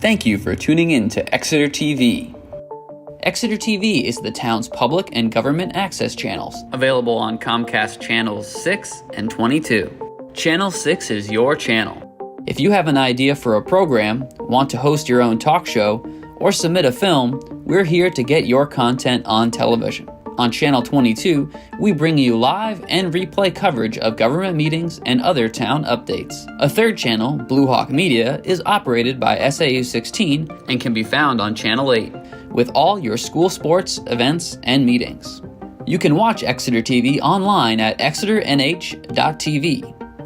Thank you for tuning in to Exeter TV. Exeter TV is the town's public and government access channels, available on Comcast Channels 6 and 22. Channel 6 is your channel. If you have an idea for a program, want to host your own talk show, or submit a film, we're here to get your content on television. On Channel 22, we bring you live and replay coverage of government meetings and other town updates. A third channel, Blue Hawk Media, is operated by SAU 16 and can be found on Channel 8, with all your school sports, events, and meetings. You can watch Exeter TV online at exeternh.tv,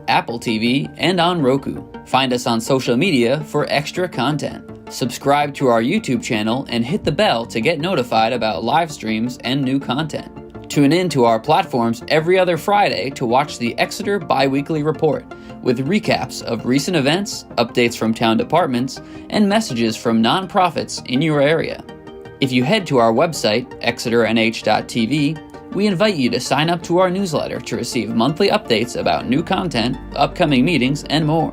Apple TV, and on Roku. Find us on social media for extra content. Subscribe to our YouTube channel and hit the bell to get notified about live streams and new content. Tune in to our platforms every other Friday to watch the Exeter Bi-Weekly Report, with recaps of recent events, updates from town departments, and messages from nonprofits in your area. If you head to our website, exeternh.tv, we invite you to sign up to our newsletter to receive monthly updates about new content, upcoming meetings, and more.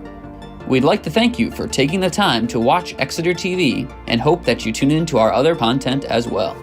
We'd like to thank you for taking the time to watch Exeter TV and hope that you tune in to our other content as well.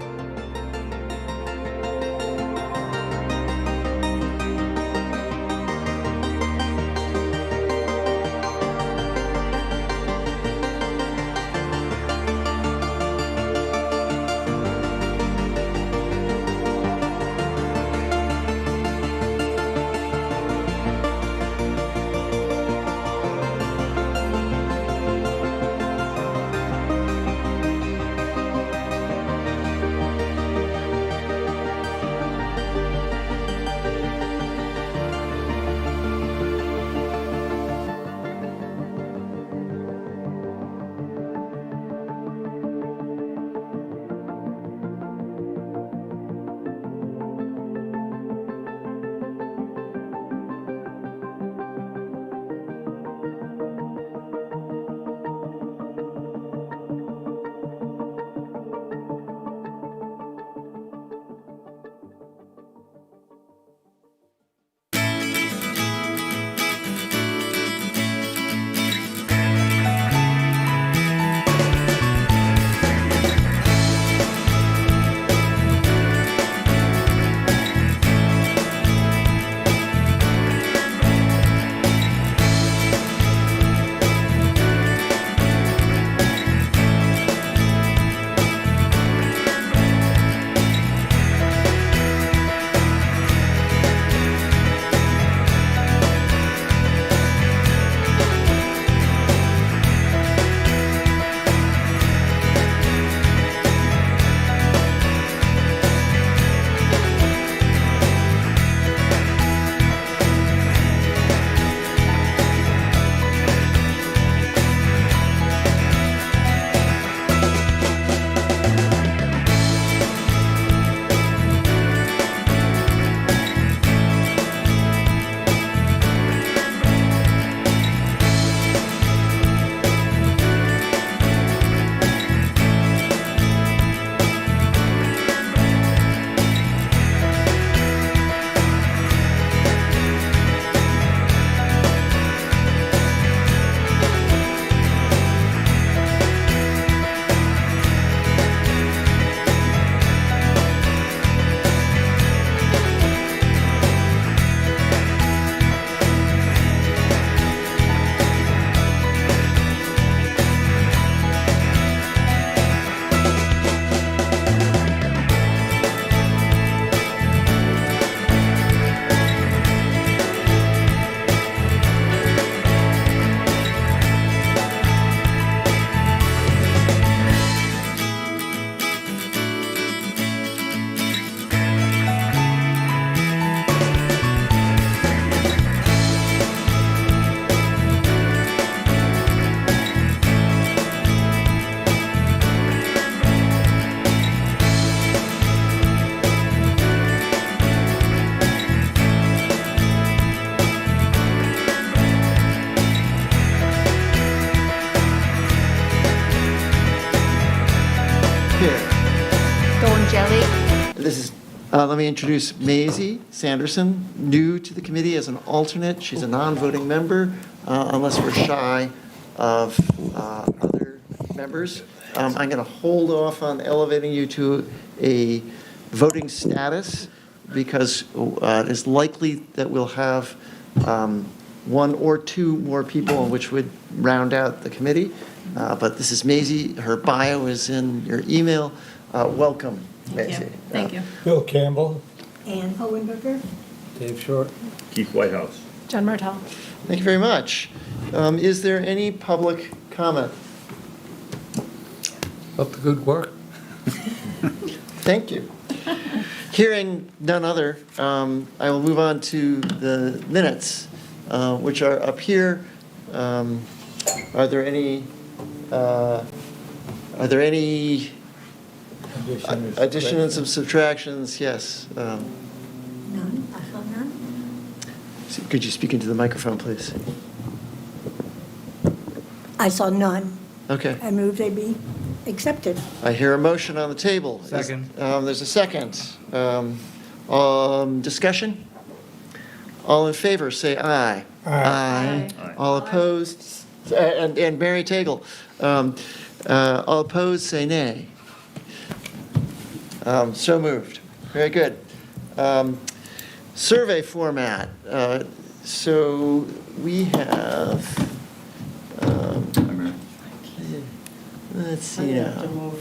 Let me introduce Maisie Sanderson, new to the committee as an alternate. She's a non-voting member, unless we're shy of other members. I'm going to hold off on elevating you to a voting status because it is likely that we'll have one or two more people, which would round out the committee. But this is Maisie. Her bio is in your email. Welcome, Maisie. Thank you. Bill Campbell. Ann Hohenberger. Dave Short. Keith Whitehouse. John Martell. Thank you very much. Is there any public comment? Up the good work. Thank you. Hearing none other, I will move on to the minutes, which are up here. Are there any additions and subtractions? Yes. None. I saw none. Could you speak into the microphone, please? I saw none. Okay. I move they be accepted. I hear a motion on the table. Second. There's a second. Discussion? All in favor, say aye. Aye. Aye. All opposed, and Mary Tagle. All opposed, say nay. So moved. Very good. Survey format. So we have, let's see now.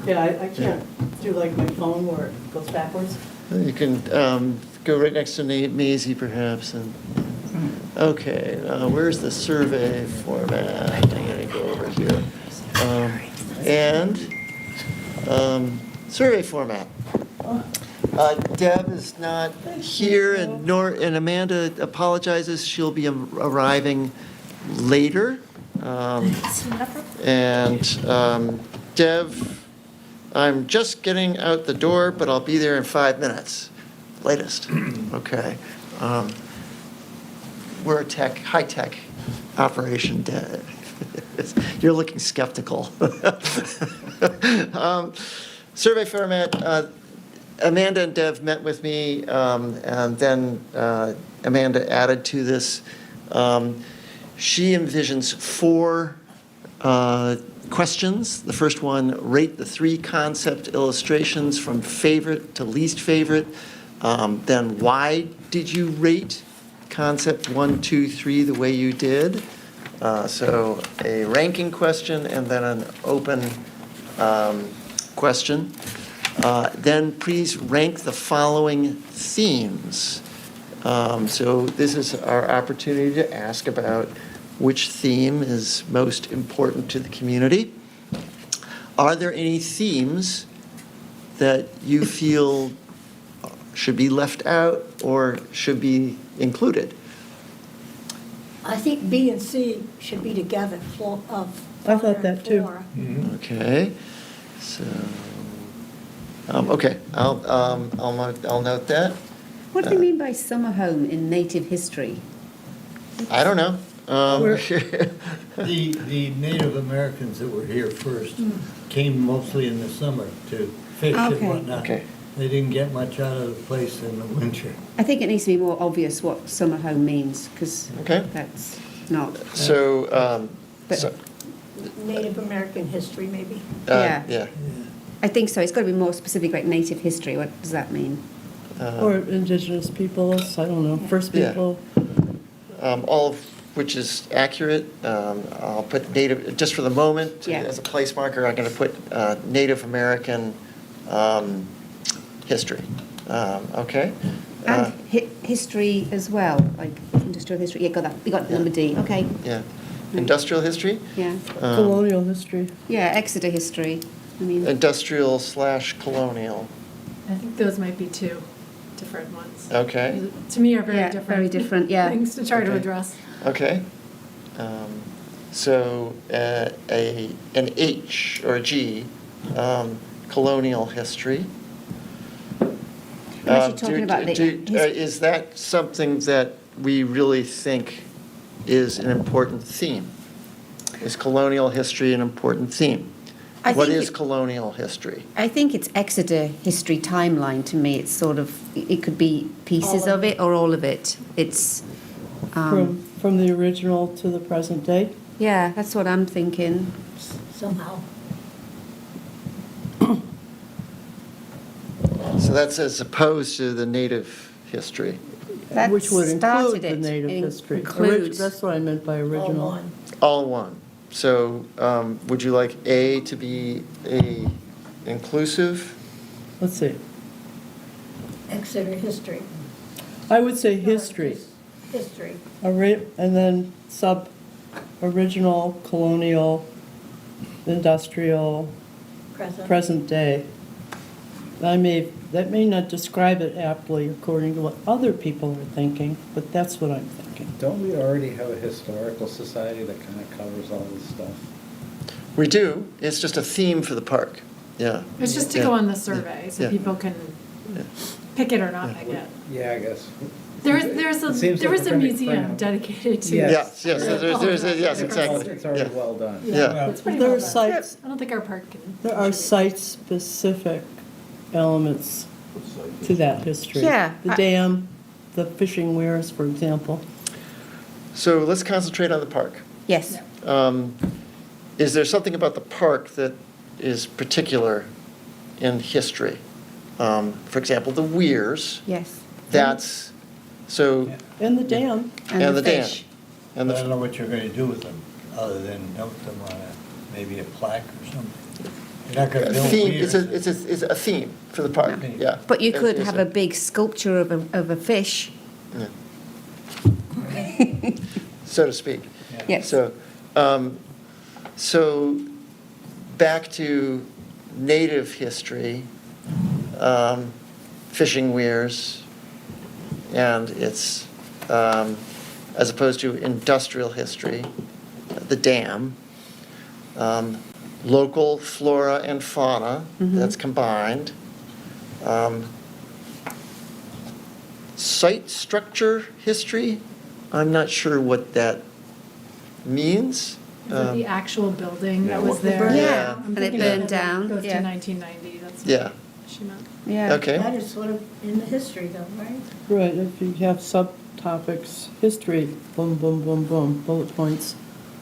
Yeah, I can't do like my phone where it goes backwards. You can go right next to Maisie perhaps. And okay, where's the survey format? I'm going to go over here. Survey format. Deb is not here, and Amanda apologizes. She'll be arriving later. Deb, I'm just getting out the door, but I'll be there in 5 minutes, latest. Okay. We're a high-tech operation, Deb. You're looking skeptical. Survey format, Amanda and Dev met with me, and then Amanda added to this. She envisions 4 questions. The first one, rate the 3 concept illustrations from favorite to least favorite. Then why did you rate concept 1, 2, 3 the way you did? So a ranking question and then an open question. Then please rank the following themes. So this is our opportunity to ask about which theme is most important to the community. Are there any themes that you feel should be left out or should be included? I think B and C should be together. I thought that too. Flora. Okay, so, okay, I'll note that. What do you mean by summer home in native history? I don't know. The Native Americans that were here first came mostly in the summer to fish and Okay. whatnot. Okay. They didn't get much out of the place in the winter. I think it needs to be more obvious what summer home means, because Okay. that's not. So, But- Native American history, maybe. Yeah. yeah. I think so. It's got to be more specific, like native history. What does that mean? Or indigenous peoples, I don't know, first Yeah. people. All of which is accurate. I'll put Native, just for the moment, Yeah. as a place marker, I'm going to put Native American history. Okay? And history as well, like industrial history. Yeah, got that. We got number D. Okay. Yeah. Industrial history? Yeah. Colonial history. Yeah, Exeter history. I mean, Industrial/colonial. I think those might be 2 different ones. Okay, To me, are very Yeah, different. very different, yeah. Things to try to Okay. address. okay. So an H or a G, colonial history. I'm actually talking about Is that something that we really think is an important theme? Is colonial history an important theme? I What think is colonial history? I think it's Exeter history timeline to me. It's sort of, it could be pieces All of of it or all of it. It's, From the original to the present day. Yeah, that's what I'm thinking. somehow. So that's as opposed to the native history. That Which would started include the it. native It history. includes. That's what I meant by All original. one. All one. So would you like A to be a inclusive? Let's see. Exeter history. I would say history, History. and then original, colonial, industrial, present day. That may not describe it aptly according to what other people are thinking, but that's what I'm thinking. Don't we already have a historical society that kind of covers all this stuff? We do. It's just a theme for the park. Yeah. It's just to Yeah. go on the survey, so Yeah. people can Yeah. pick it or not pick it. Yeah, I guess. There is It a seems there like is we're a gonna museum cram- dedicated to. Yes. Yes, yes, yes, exactly. It's already Yeah. well done. Yeah. It's pretty There well are done. sites, I don't think our park can. there are site-specific elements to that history. Yeah, The dam, the fishing weirs, for example. So let's concentrate on the park. Yes. Is there something about the park that is particular in history? For example, the weirs, Yes. that's, so, And the dam. and the dam. fish. And But I don't the, know what you're going to do with them, other than note them on maybe a plaque or something. You're not going to a build theme, weirs. it's a theme for the park, No. yeah. But you could It's have a big sculpture of a fish. yeah. So to speak. Yes. So back to native history, fishing weirs, and it's, as opposed to industrial history, the dam, local flora and fauna, that's combined. Site structure history, I'm not sure what that means. Is it the actual building that was what- there? Yeah. I'm And it thinking burned that down, Goes yeah. to 1990, that's Yeah. what she meant. Yeah. Okay. That is sort of in the history though, right? Right, if you have subtopics, history, boom, boom, boom, boom, bullet points.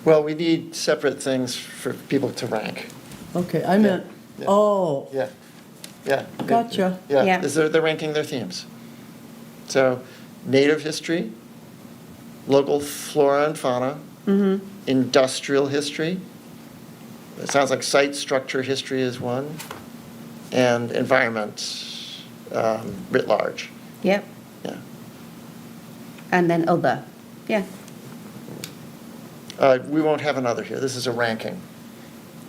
Well, we need separate things for people to rank. Okay, I meant, Yeah. oh, Yeah, yeah. Gotcha. Yeah, Yeah. they're ranking their themes. So, native history, local flora and fauna, industrial history. It sounds like site structure history is one, and environment writ large. Yep. Yeah. And then other. Yeah. We won't have another here. This is a ranking.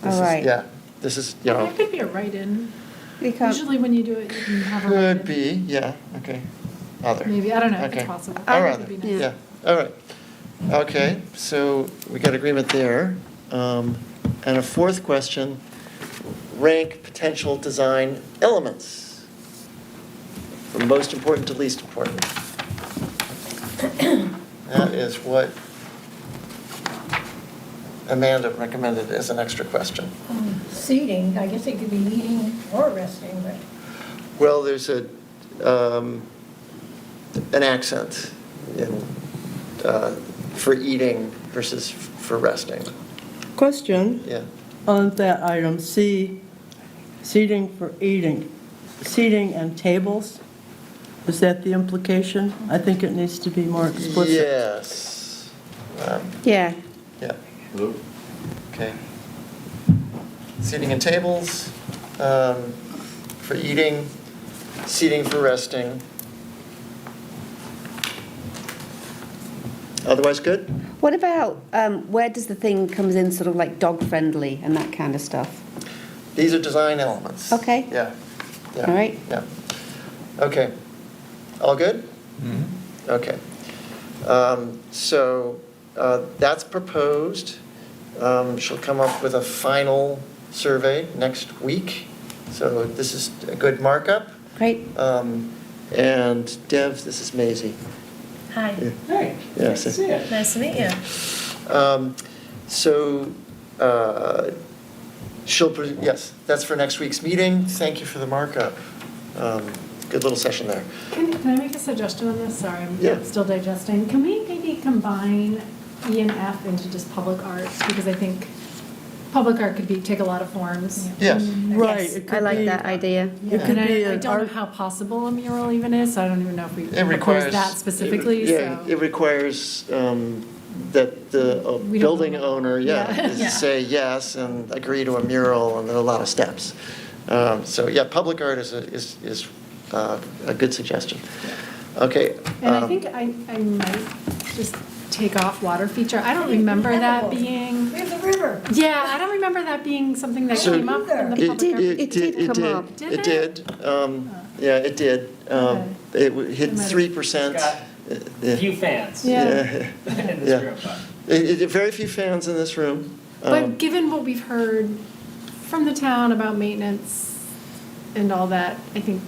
This All is- right. Yeah, this is, you know, That could be a write-in. We can't. Usually when you do it, you can have a could write-in. be, yeah, okay. Other. Maybe, I don't know if Okay. it's possible. Or That other, would be nice. yeah, all right. Okay, so we got agreement there. And a fourth question, rank potential design elements from most important to least important. That is what Amanda recommended as an extra question. Seating, I guess it could be eating or resting, but Well, there's an accent in, for eating versus for resting. question Yeah. on that item, C, seating for eating, seating and tables, is that the implication? I think it needs to be more explicit. Yes. Yeah. Yeah. Okay. Seating and tables for eating, seating for resting. Otherwise, good? What about where does the thing comes in sort of like dog friendly and that kind of stuff? These are design elements. Okay. Yeah. Yeah. All right. Yeah. Okay. All good? Okay. So that's proposed. She'll come up with a final survey next week. So this is a good markup. Great. And Dev, this is Maisie. hi. Hey, Yeah, nice to so- see you. Nice to meet you. So yes, that's for next week's meeting. Thank you for the markup. Good little session there. Can I make a suggestion on this? Sorry, Yeah. I'm still digesting. Can we maybe combine E and F into just public art, because I think public art could take a lot of forms. Yes. Right. Yes, it I could like be- that idea. It could And be I an don't know art, how possible a mural even is, so I don't even know if we It requires. propose that specifically, Yeah, so. it requires that the We don't building know. owner, Yeah. is say yes and agree to a mural, and there are a lot of steps. So, yeah, public art is a good suggestion. Okay. And I think I might just take off water feature. I don't remember that being, We have the river. yeah, I don't remember that being something that So came up in the It public art. It did come up. Did It it? did. Yeah, it did. Okay. It hit It might have- 3%. A few fans Yeah. in this Yeah. room, but. Very few fans in this room. But given what we've heard from the town about maintenance and all that, I think,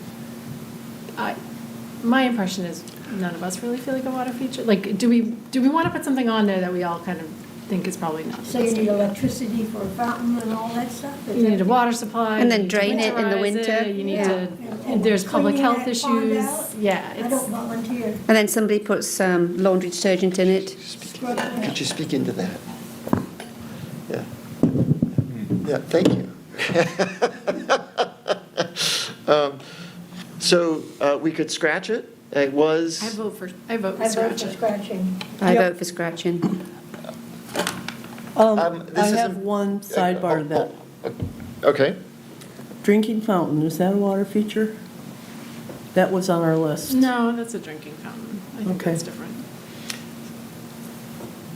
my impression is none of us really feel like a water feature. Like, do we want to put something on there that we all kind of think is probably not? So you need electricity for a fountain and all that stuff? Is You need a that- water supply. And you then need to drain it in the winterize winter. it, You need Yeah. to, And there's public cleaning health that pond issues. out? Yeah, I don't volunteer. And then somebody puts laundry detergent in it. Could you speak into that? Yeah. Yeah, thank you. So we could scratch it. It was. I vote for I vote for scratch it. scratching. I Yep. vote for scratching. This I isn't- have one sidebar to that. Okay. Drinking fountain, is that a water feature? That was on our list. No, that's a drinking fountain. I think Okay. that's different.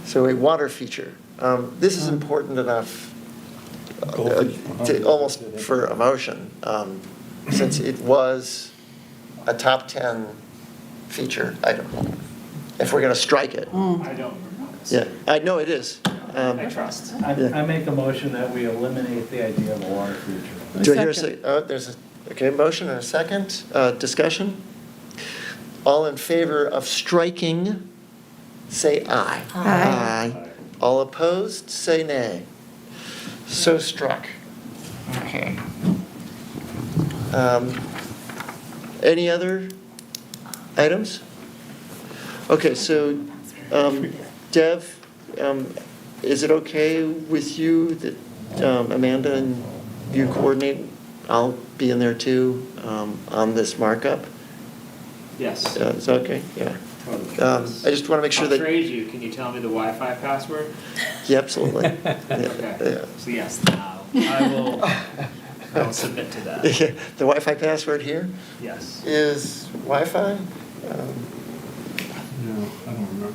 So a water feature. This is important enough, almost for emotion, since it was a top 10 feature item. If we're going to strike it. I don't remember. Yeah, I know it is. I trust. Yeah. I make a motion that we eliminate the idea of a water feature. Do I hear a Second. there's a motion and a second. Discussion? All in favor of striking, say aye. Aye. All opposed, say nay. So struck. Okay. Any other items? Okay, so Dev, is it okay with you that Amanda and you coordinate? I'll be in there too on this markup. Yes. Is that okay? Yeah. I just want to make sure I'll that. trade you. Can you tell me the Wi-Fi password? Yeah, absolutely. Yeah, Okay. So yes, now I will submit to that. yeah. The Wi-Fi password here Yes. is Wi-Fi. No, I don't remember.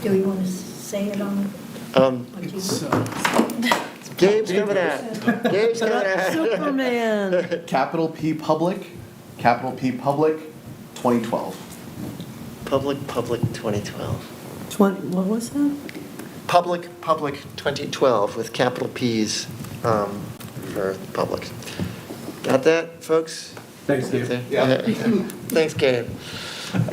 Do we want to say it on TV? Gabe's coming out. Gabe's coming out. Superman. Capital P Public, 2012. Public 2012. What was that? Public 2012 with capital P's for public. Got that, folks? Thanks, Gabe. Yeah. Thanks, Gabe.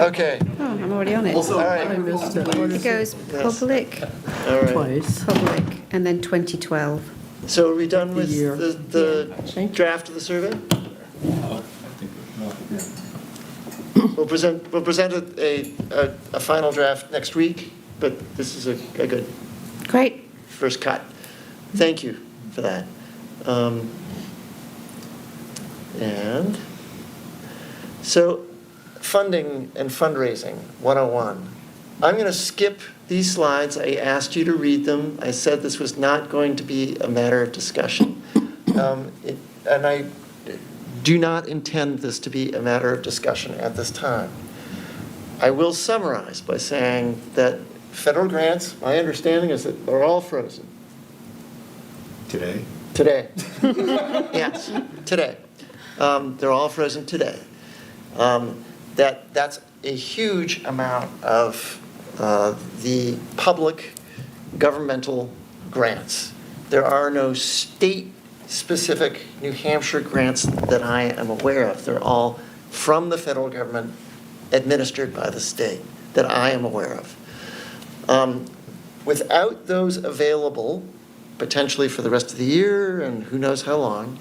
Okay, Oh, I'm already on it. all I right, missed it. What It is it? goes public, all right. Twice. public, and then 2012. So are we done with The year. the Thank you. draft of the survey? I think, We'll present a final draft next week, but this is a good Great. first cut. Thank you for that. And so funding and fundraising 101. I'm going to skip these slides. I asked you to read them. I said this was not going to be a matter of discussion. And I do not intend this to be a matter of discussion at this time. I will summarize by saying that federal grants, my understanding is that they're all frozen. Today? Today. Yes, today. They're all frozen today. That's a huge amount of the public governmental grants. There are no state-specific New Hampshire grants that I am aware of. They're all from the federal government, administered by the state, that I am aware of. Without those available, potentially for the rest of the year and who knows how long,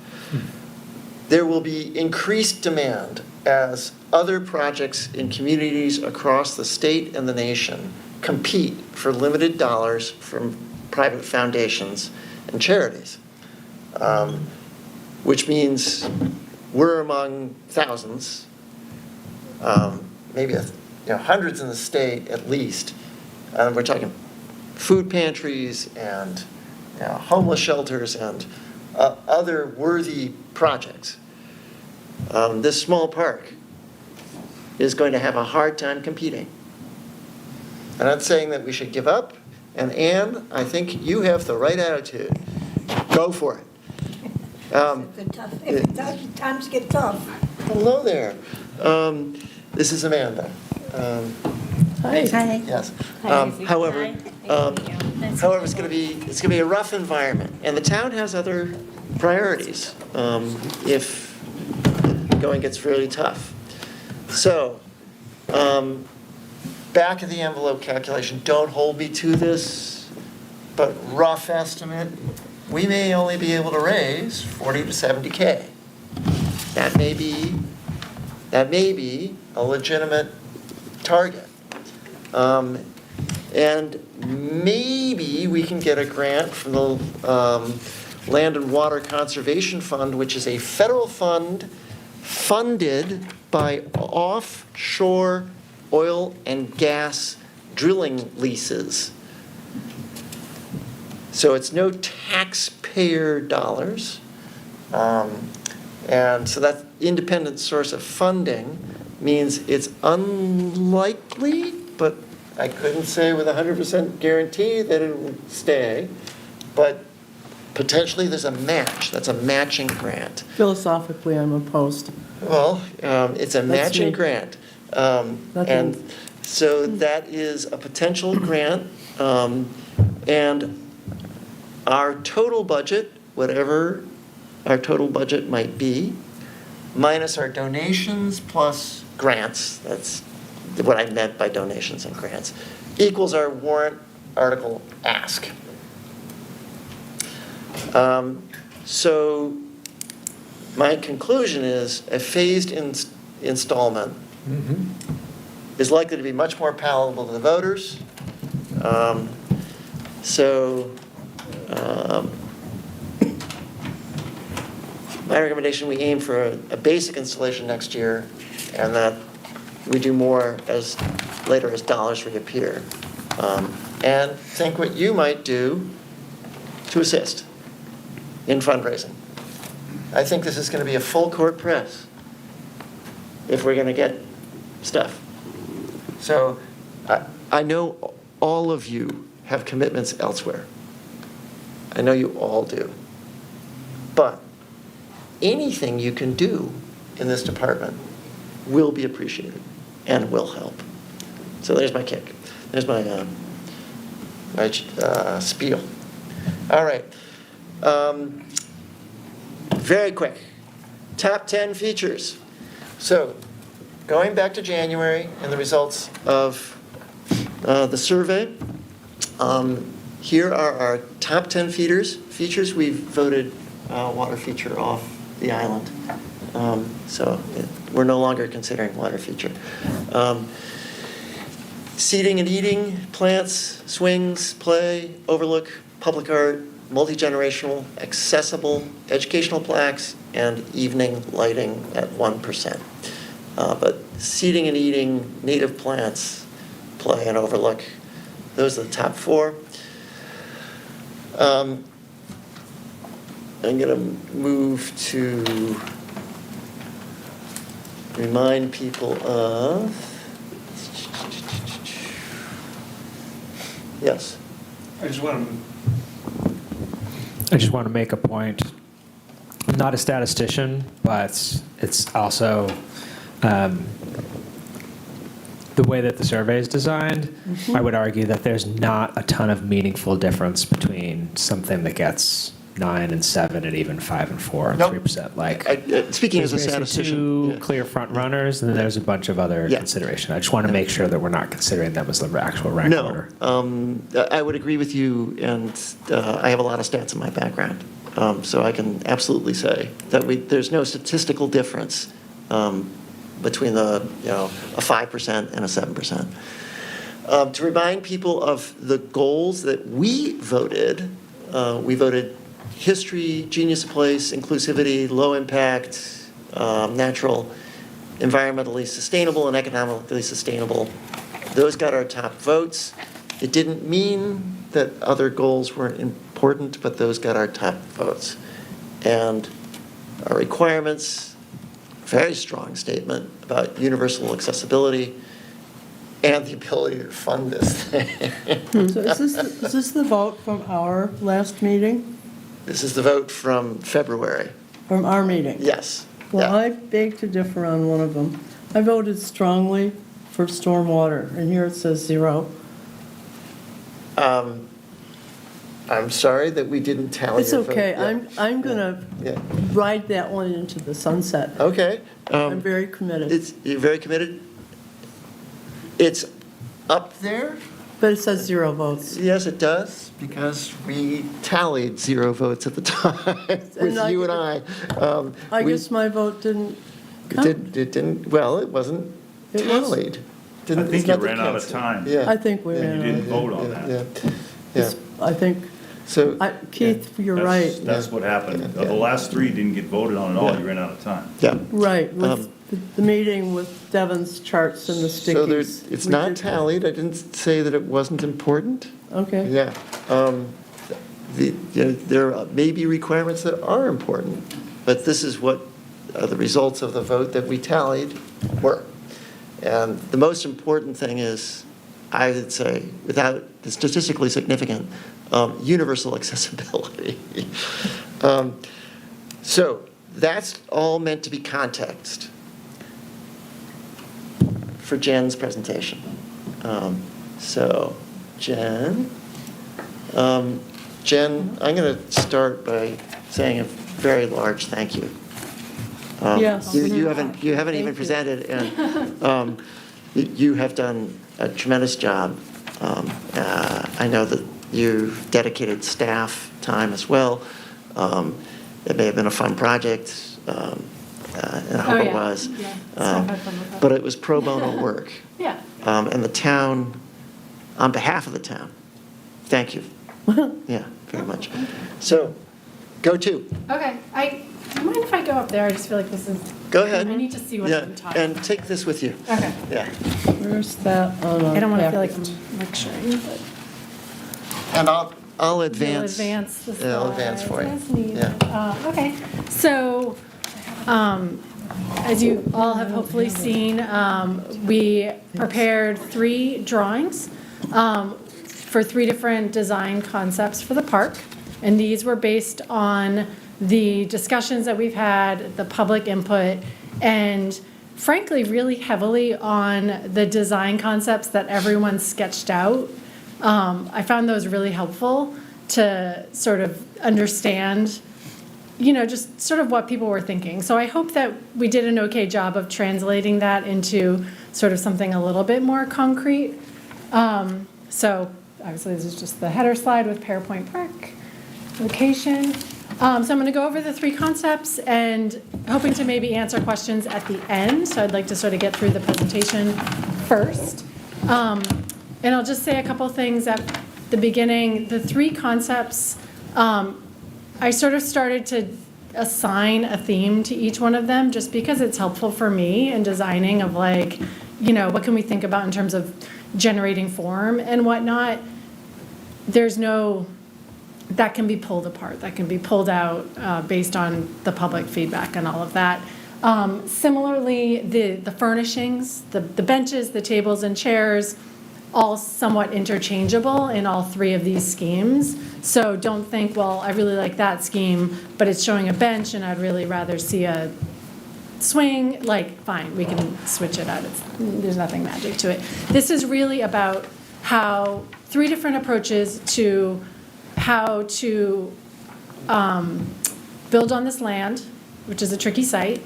there will be increased demand as other projects in communities across the state and the nation compete for limited dollars from private foundations and charities, which means we're among thousands, maybe hundreds in the state at least. We're talking food pantries and homeless shelters and other worthy projects. This small park is going to have a hard time competing. I'm not saying that we should give up, and Anne, I think you have the right attitude. Go for it. If times get tough. Hello there. This is Amanda. Hi. Yes. However, it's going to be a rough environment, and the town has other priorities if the going gets really tough. So, back of the envelope calculation, don't hold me to this, but rough estimate, we may only be able to raise 40 to 70K. That may be a legitimate target. And maybe we can get a grant from the Land and Water Conservation Fund, which is a federal fund funded by offshore oil and gas drilling leases. So it's no taxpayer dollars. And so that independent source of funding means it's unlikely, but I couldn't say with 100% guarantee that it will stay. But potentially there's a match. That's a matching grant. Philosophically, I'm opposed. Well, it's a matching me. grant. Nothing. And so that is a potential grant. And our total budget, whatever our total budget might be, minus our donations plus grants, that's what I meant by donations and grants, equals our warrant article ask. So my conclusion is a phased installment is likely to be much more palatable to the voters. My recommendation, we aim for a basic installation next year, and that we do more later as dollars reappear. And think what you might do to assist in fundraising. I think this is going to be a full court press if we're going to get stuff. So I know all of you have commitments elsewhere. I know you all do. But anything you can do in this department will be appreciated and will help. So there's my kick. There's my spiel. All right. Very quick. Top 10 features. So going back to January and the results of the survey, here are our top 10 features. We've voted water feature off the island. So we're no longer considering water feature. Seating and eating, plants, swings, play, overlook, public art, multi-generational, accessible, educational plaques, and evening lighting at 1%. But seating and eating, native plants, play, and overlook, those are the top 4. I'm going to move to remind people of, yes. I just want to make a point. I'm not a statistician, but it's also the way that the survey is designed. I would argue that there's not a ton of meaningful difference between something that gets 9 and 7 and even 5 and 4 and Nope. 3%. Like, Speaking as a there's basically statistician. two yeah. clear front runners, and then there's a bunch of other Yeah. consideration. I just want to make sure that we're not considering them as the actual rank order. I would agree with you, and I have a lot of stats in my background, so I can absolutely say that there's no statistical difference between a 5% and a 7%. To remind people of the goals that we voted history, genius of place, inclusivity, low impact, natural, environmentally sustainable, and economically sustainable. Those got our top votes. It didn't mean that other goals weren't important, but those got our top votes. And our requirements, very strong statement about universal accessibility and the ability to fund this thing. So is this the vote from our last meeting? This is the vote from February. From our meeting? Yes. Well, Yeah. I beg to differ on one of them. I voted strongly for stormwater, and here it says 0. I'm sorry that we didn't tally It's your vote. okay, Yeah. I'm gonna Yeah. ride that one into the sunset. Okay. I'm very committed. You're very committed? It's up there? But it says 0 votes. Yes, it does, because we tallied 0 votes at the time with I- you and I. I We- guess my vote didn't It count. didn't, well, it wasn't It was- tallied. I Didn't- think it's you not that ran out of counts. time. Yeah. I think we Yeah, ran You out. didn't vote on yeah, that. Yeah. I think, So, Keith, you're That's- right. That's what happened. Yeah. The last 3 didn't get voted on at all, Yeah. you ran out of time. yeah. Right, with the meeting with Devon's charts and the stickies. So there's, it's We not did- tallied. I didn't say that it wasn't important. Okay. Yeah. There may be requirements that are important, but this is what the results of the vote that we tallied were. And the most important thing is, I would say, without the statistically significant, universal accessibility. So that's all meant to be context for Jen's presentation. So, Jen, I'm going to start by saying a very large thank you. Yes. You haven't even Thank you. presented, and you have done a tremendous job. I know that you've dedicated staff time as well. It may have been a fun project, and I hope it was. Yeah, staff had fun with that. But it was pro bono work. Yeah. And the town, on behalf of the town, thank you. Yeah, very much. So, go to. Okay, do you mind if I go up there? I just feel like this is. Go ahead. I need to see what Yeah, I'm talking and about. take this with you. Okay. Yeah. Where's that on our I don't want to feel like packet? I'm lecturing, but. And I'll You'll advance. advance the Yeah, I'll advance for you. slides as needed. Yeah. Okay, so, as you all have hopefully seen, we prepared 3 drawings for 3 different design concepts for the park. And these were based on the discussions that we've had, the public input, and frankly, really heavily on the design concepts that everyone sketched out. I found those really helpful to sort of understand, just sort of what people were thinking. So I hope that we did an okay job of translating that into sort of something a little bit more concrete. So obviously, this is just the header slide with Pairpoint Park location. So I'm going to go over the 3 concepts and hoping to maybe answer questions at the end. So I'd like to sort of get through the presentation first. And I'll just say a couple things at the beginning. The 3 concepts, I sort of started to assign a theme to each one of them just because it's helpful for me in designing of what can we think about in terms of generating form and whatnot. That can be pulled apart, that can be pulled out based on the public feedback and all of that. Similarly, the furnishings, the benches, the tables and chairs, all somewhat interchangeable in all 3 of these schemes. So don't think, well, I really like that scheme, but it's showing a bench and I'd really rather see a swing. Fine, we can switch it out. There's nothing magic to it. This is really about how 3 different approaches to how to build on this land, which is a tricky site,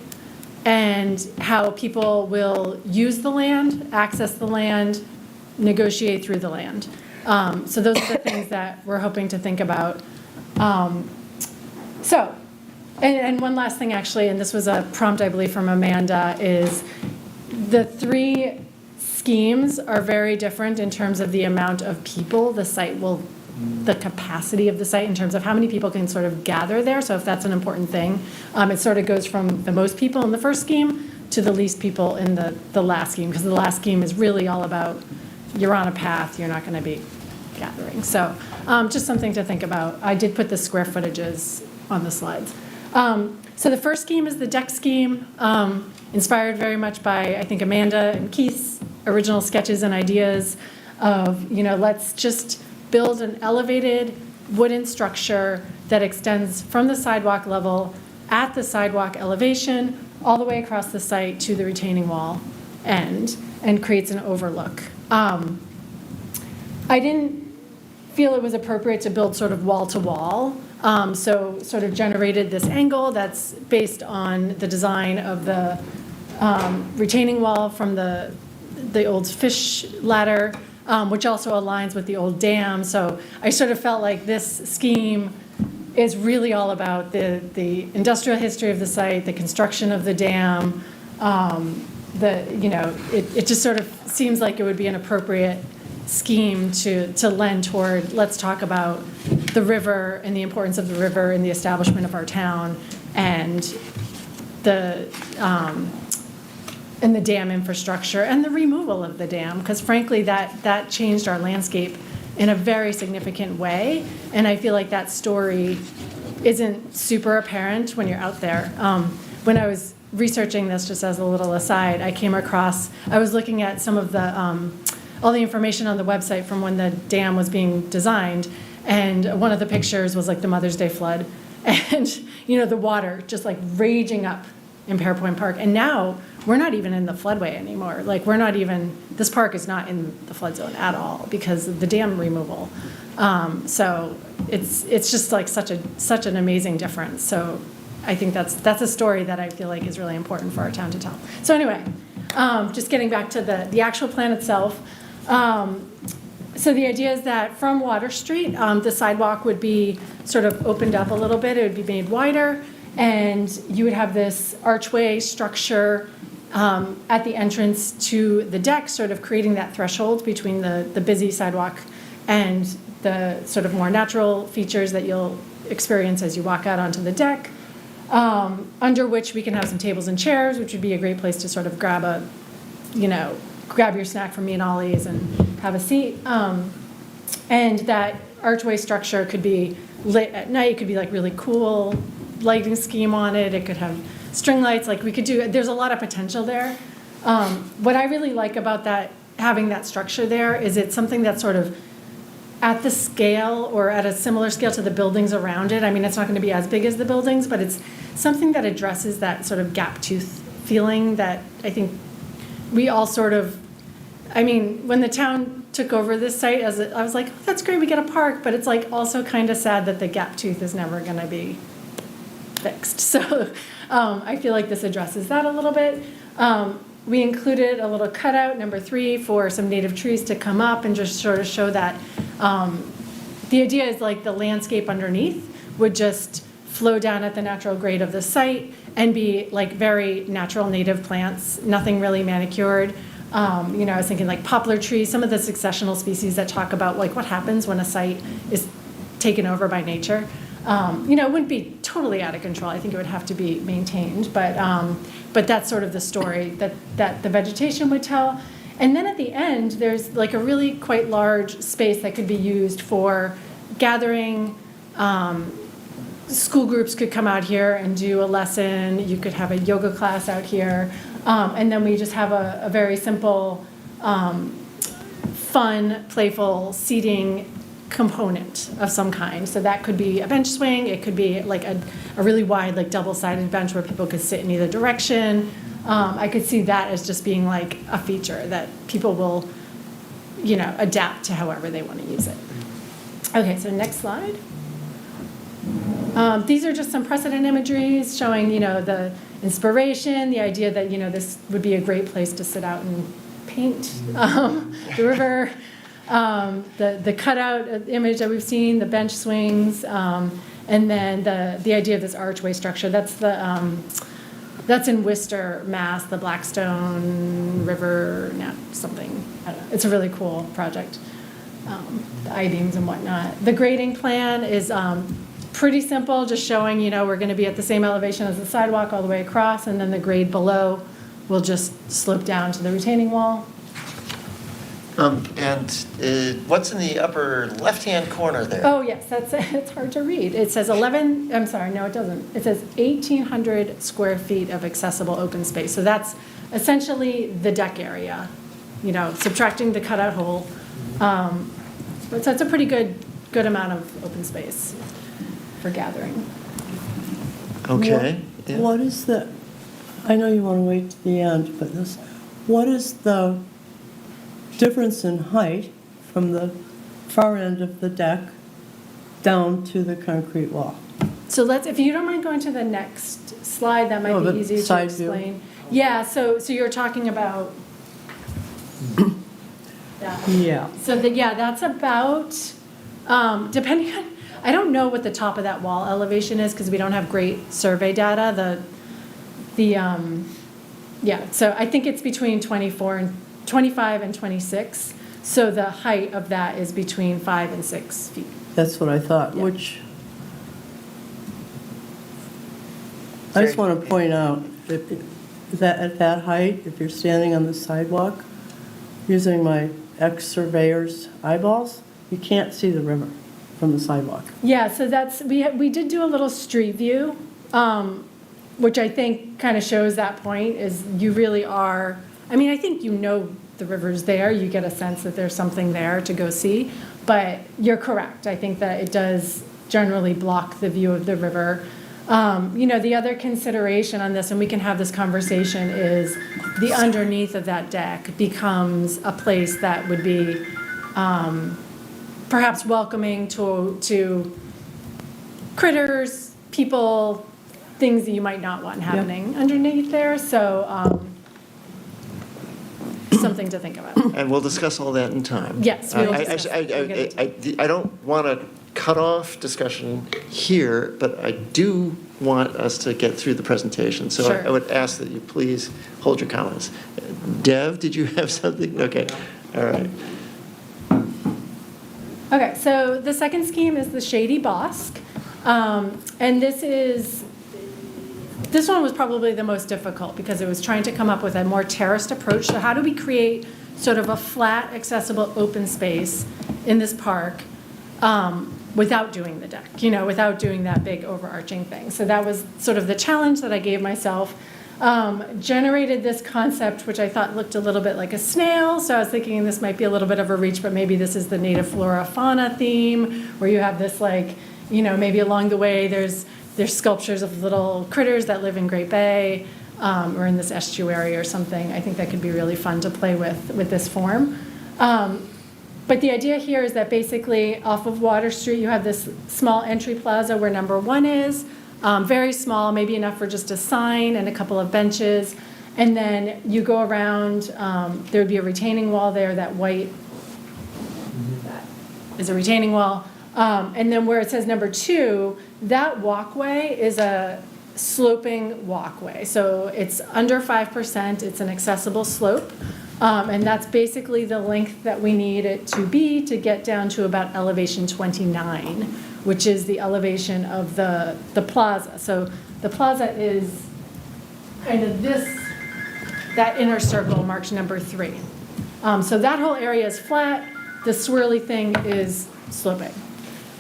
and how people will use the land, access the land, negotiate through the land. So those are the things that we're hoping to think about. And one last thing, actually, and this was a prompt, I believe, from Amanda, is the 3 schemes are very different in terms of the amount of people the capacity of the site in terms of how many people can sort of gather there. So if that's an important thing, it sort of goes from the most people in the first scheme to the least people in the last scheme, because the last scheme is really all about you're on a path, you're not going to be gathering. So just something to think about. I did put the square footages on the slides. So the first scheme is the deck scheme, inspired very much by, I think, Amanda and Keith's original sketches and ideas of, let's just build an elevated wooden structure that extends from the sidewalk level at the sidewalk elevation all the way across the site to the retaining wall end and creates an overlook. I didn't feel it was appropriate to build sort of wall to wall, so sort of generated this angle that's based on the design of the retaining wall from the old fish ladder, which also aligns with the old dam. So I sort of felt like this scheme is really all about the industrial history of the site, the construction of the dam. It just sort of seems like it would be an appropriate scheme to lend toward, let's talk about the river and the importance of the river in the establishment of our town and the dam infrastructure and the removal of the dam, because frankly that changed our landscape in a very significant way, and I feel like that story isn't super apparent when you're out there. When I was researching this, just as a little aside, I was looking at some of the all the information on the website from when the dam was being designed, and one of the pictures was like the Mother's Day flood, and the water just like raging up in Pairpoint Park, and now we're not even in the floodway anymore. Like this park is not in the flood zone at all because of the dam removal. So it's just like such an amazing difference. So I think that's a story that I feel like is really important for our town to tell. So anyway, just getting back to the actual plan itself. So the idea is that from Water Street, the sidewalk would be sort of opened up a little bit. It would be made wider, and you would have this archway structure at the entrance to the deck, sort of creating that threshold between the busy sidewalk and the sort of more natural features that you'll experience as you walk out onto the deck, under which we can have some tables and chairs, which would be a great place to sort of grab your snack from me and Ollie's and have a seat. And that archway structure could be lit at night. It could be like really cool lighting scheme on it. It could have string lights. Like there's a lot of potential there. What I really like about having that structure there is it's something that's sort of at the scale or at a similar scale to the buildings around it. I mean, it's not going to be as big as the buildings, but it's something that addresses that sort of gap tooth feeling that I think we all sort of, when the town took over this site, I was like, oh, that's great, we get a park, but it's like also kind of sad that the gap tooth is never going to be fixed. So I feel like this addresses that a little bit. We included a little cutout, number 3, for some native trees to come up and just sort of show that the idea is like the landscape underneath would just flow down at the natural grade of the site and be like very natural native plants, nothing really manicured. I was thinking like poplar trees, some of the successional species that talk about like what happens when a site is taken over by nature. It wouldn't be totally out of control. I think it would have to be maintained, but that's sort of the story that the vegetation would tell. And then at the end, there's like a really quite large space that could be used for gathering. School groups could come out here and do a lesson. You could have a yoga class out here. And then we just have a very simple, fun, playful seating component of some kind. So that could be a bench swing. It could be like a really wide, like double-sided bench where people could sit in either direction. I could see that as just being like a feature that people will, adapt to however they want to use it. Okay, so next slide. These are just some precedent imageries showing, the inspiration, the idea that, this would be a great place to sit out and paint the river, the cutout image that we've seen, the bench swings, and then the idea of this archway structure. That's the That's in Worcester, Mass, the Blackstone River, something, I don't know. It's a really cool project. The I-beams and whatnot. The grading plan is pretty simple, just showing, we're going to be at the same elevation as the sidewalk all the way across, and then the grade below will just slope down to the retaining wall. What's in the upper left-hand corner there? Oh, yes, it's hard to read. It says 11, I'm sorry, no, it doesn't. It says 1,800 square feet of accessible open space. So that's essentially the deck area, subtracting the cutout hole. But so it's a pretty good amount of open space for gathering. Okay. yeah. What is I know you want to wait to the end, but what is the difference in height from the far end of the deck down to the concrete wall? So if you don't mind going to the next slide, that might the be easier to side view. explain. Yeah, so you're talking about that. Yeah. So that's about, depending on, I don't know what the top of that wall elevation is because we don't have great survey data. So I think it's between 25 and 26. So the height of that is between 5 and 6 feet. That's what I thought, Yeah. which I just want to point out that at that height, if you're standing on the sidewalk, using my ex-surveyor's eyeballs, you can't see the river from the sidewalk. Yeah, so we did do a little street view, which I think kind of shows that point is you really are, I think the river's there, you get a sense that there's something there to go see, but you're correct. I think that it does generally block the view of the river. The other consideration on this, and we can have this conversation, is the underneath of that deck becomes a place that would be perhaps welcoming to critters, people, things that you might not want happening underneath there. So something to think about. And we'll discuss all that in time. Yes, we will discuss I don't want to cut off discussion here, but I do want us to get through the presentation. So Sure. I would ask that you please hold your comments. Dev, did you have something? Okay, all right. Okay, so the second scheme is the Shady Bosque. And this one was probably the most difficult because it was trying to come up with a more terraced approach. So how do we create sort of a flat, accessible open space in this park without doing the deck, without doing that big overarching thing? So that was sort of the challenge that I gave myself. Generated this concept, which I thought looked a little bit like a snail. So I was thinking this might be a little bit of a reach, but maybe this is the native flora fauna theme, where you have this maybe along the way there's sculptures of little critters that live in Great Bay or in this estuary or something. I think that could be really fun to play with this form. But the idea here is that basically off of Water Street, you have this small entry plaza where number 1 is. Very small, maybe enough for just a sign and a couple of benches. And then you go around, there would be a retaining wall there, that white, that is a retaining wall. And then where it says number 2, that walkway is a sloping walkway. So it's under 5%, it's an accessible slope. And that's basically the length that we need it to be to get down to about elevation 29, which is the elevation of the plaza. So the plaza is kind of that inner circle marked number 3. So that whole area is flat, the swirly thing is sloping.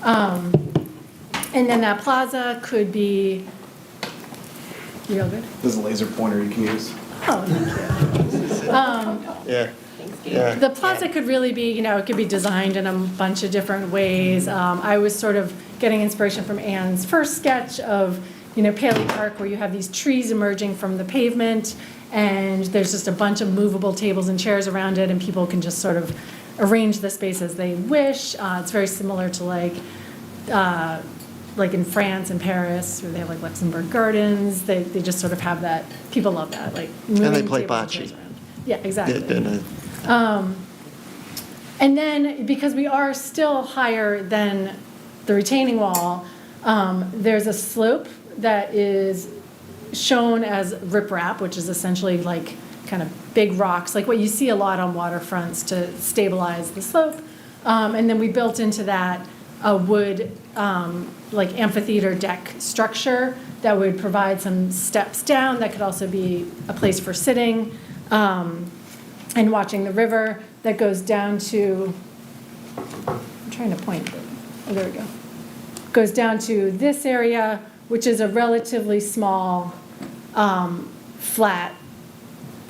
And then that plaza could be real good. There's a laser pointer you can use. Oh, thank you. Yeah. The plaza could really be, it could be designed in a bunch of different ways. I was sort of getting inspiration from Anne's first sketch of, Paley Park, where you have these trees emerging from the pavement, and there's just a bunch of movable tables and chairs around it, and people can just sort of arrange the space as they wish. It's very similar to like in France and Paris, where they have like Luxembourg Gardens. They just sort of have that. People love that. And they play bocce. Yeah, exactly. And then, because we are still higher than the retaining wall, there's a slope that is shown as riprap, which is essentially like kind of big rocks, like what you see a lot on waterfronts to stabilize the slope. And then we built into that a wood, like amphitheater deck structure that would provide some steps down. That could also be a place for sitting and watching the river that goes down to, I'm trying to point, oh, there we go. Goes down to this area, which is a relatively small, flat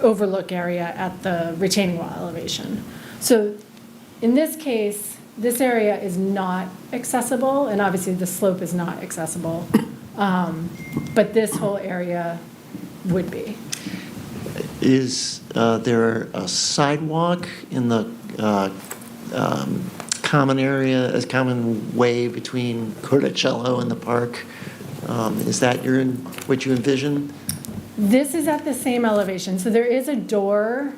overlook area at the retaining wall elevation. So in this case, this area is not accessible, and obviously the slope is not accessible, but this whole area would be. Is there a sidewalk in the common area, a common way between Corticello and the park? Is that what you envision? This is at the same elevation. So there is a door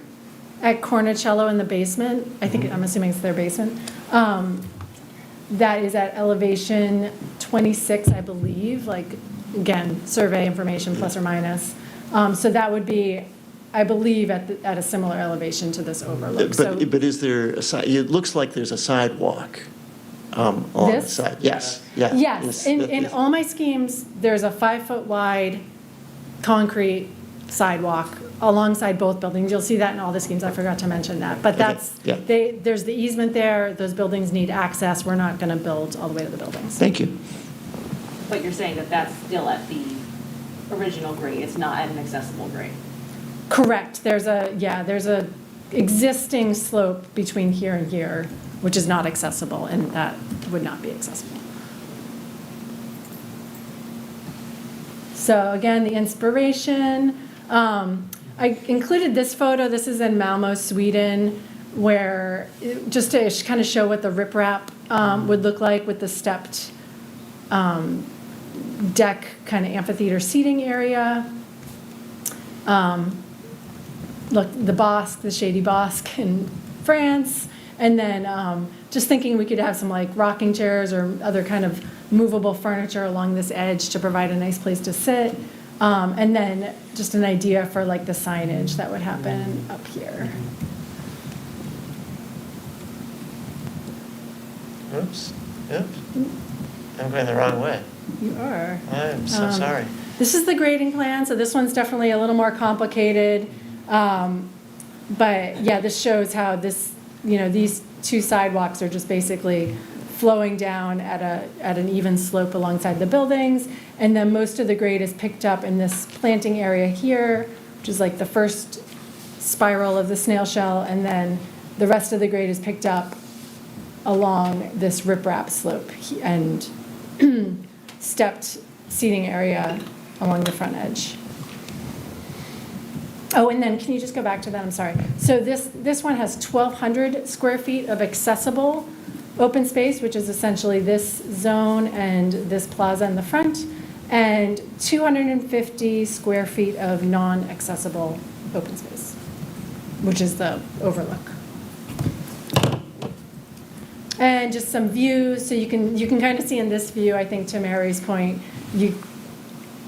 at Cornicello in the basement. I think, I'm assuming it's their basement. That is at elevation 26, I believe. Like, again, survey information plus or minus. So that would be, I believe, at a similar elevation to this overlook. But is there it looks like there's a sidewalk along the This? side. Yes, yeah. Yes, in all my schemes, there's a 5-foot wide concrete sidewalk alongside both buildings. You'll see that in all the schemes. I forgot to mention that. But that's, yeah. There's the easement there. Those buildings need access. We're not going to build all the way to the buildings. Thank you. But you're saying that that's still at the original grade, it's not at an accessible grade? Correct. There's a existing slope between here and here, which is not accessible, and that would not be accessible. So again, the inspiration. I included this photo. This is in Malmo, Sweden, where just to kind of show what the riprap would look like with the stepped deck kind of amphitheater seating area. Look, the Bosque, the Shady Bosque in France. And then just thinking we could have some like rocking chairs or other kind of movable furniture along this edge to provide a nice place to sit. And then just an idea for like the signage that would happen up here. Oops. I'm going the wrong way. You are. I'm so sorry. This is the grading plan, so this one's definitely a little more complicated. But yeah, this shows how these two sidewalks are just basically flowing down at an even slope alongside the buildings. And then most of the grade is picked up in this planting area here, which is like the first spiral of the snail shell. And then the rest of the grade is picked up along this riprap slope and stepped seating area along the front edge. Oh, and then can you just go back to that? I'm sorry. So this one has 1,200 square feet of accessible open space, which is essentially this zone and this plaza in the front, and 250 square feet of non-accessible open space, which is the overlook. And just some views, so you can kind of see in this view, I think to Mary's point, you